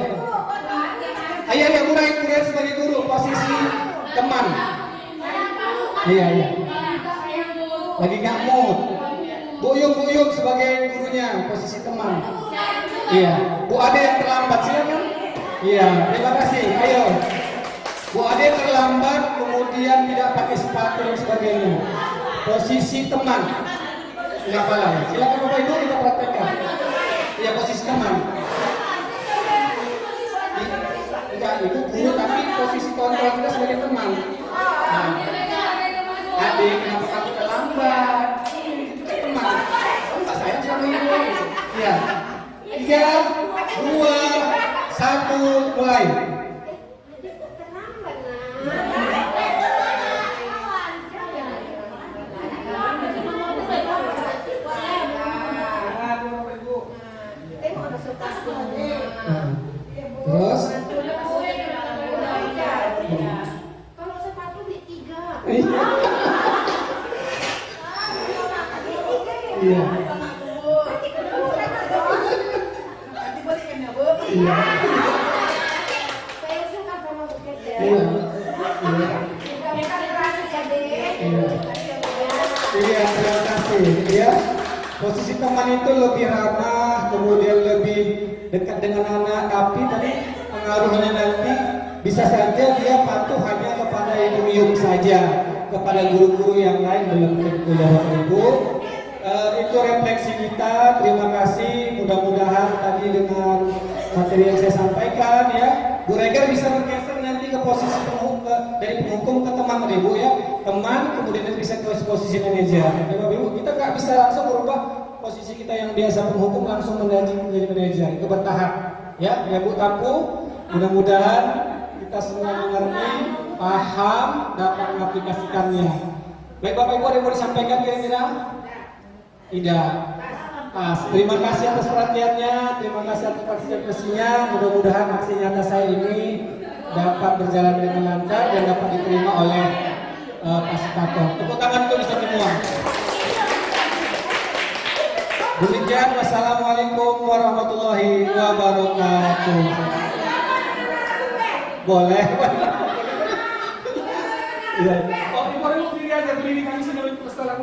Ayo ya Bu naik sebagai guru. Posisi teman. Iya. Lagi nggak mood. Bu Yung sebagai gurunya. Posisi teman. Iya. Bu Ade yang terlambat silakan. Iya. Terima kasih. Ayo. Bu Ade terlambat kemudian tidak pakai sepatu dan sebagainya. Posisi teman. Nggak apa ya. Silakan Bapak Ibu kita praktekkan. Iya posisi teman. Enggak itu guru tapi posisi kontrol kita sebagai teman. Nah, adik kenapa kamu terlambat? Teman. Enggak sayang sama ibu. Iya. 3, 2, 1 mulai. Terus? Kalau sepatu di 3. Iya. Iya. Saya suka sama buket ya. Iya. Iya, terima kasih. Ya, posisi teman itu lebih ramah, kemudian lebih dekat dengan anak, tapi tadi pengaruhnya nanti bisa saja dia patuh hanya kepada Ibu Yung saja, kepada guru-guru yang lain belum tentu Bapak Ibu. Itu refleksi kita. Terima kasih. Mudah-mudahan tadi dengan materi yang saya sampaikan ya, Bu Reger bisa bergeser nanti ke posisi dari penghukum ke teman Ibu ya, teman kemudian nanti bisa ke posisi manajer. Bapak Ibu, kita nggak bisa langsung merubah posisi kita yang biasa penghukum langsung menjadi manajer. Itu bertahap ya, ya Bu Tampu. Mudah-mudahan kita semua mengerti, paham, dapat mengaplikasikannya. Baik Bapak Ibu, ada yang mau disampaikan kira-kira? Tidak. Pas. Terima kasih atas perhatiannya, terima kasih atas partisipasinya. Mudah-mudahan aksi nyata saya ini dapat berjalan dengan lancar dan dapat diterima oleh fasilitator. Tepuk tangan untuk bisa semua. Demikian, wassalamualaikum warahmatullahi wabarakatuh. Boleh. Iya. Oh, ibu pilih aja, beli di kami sini setelah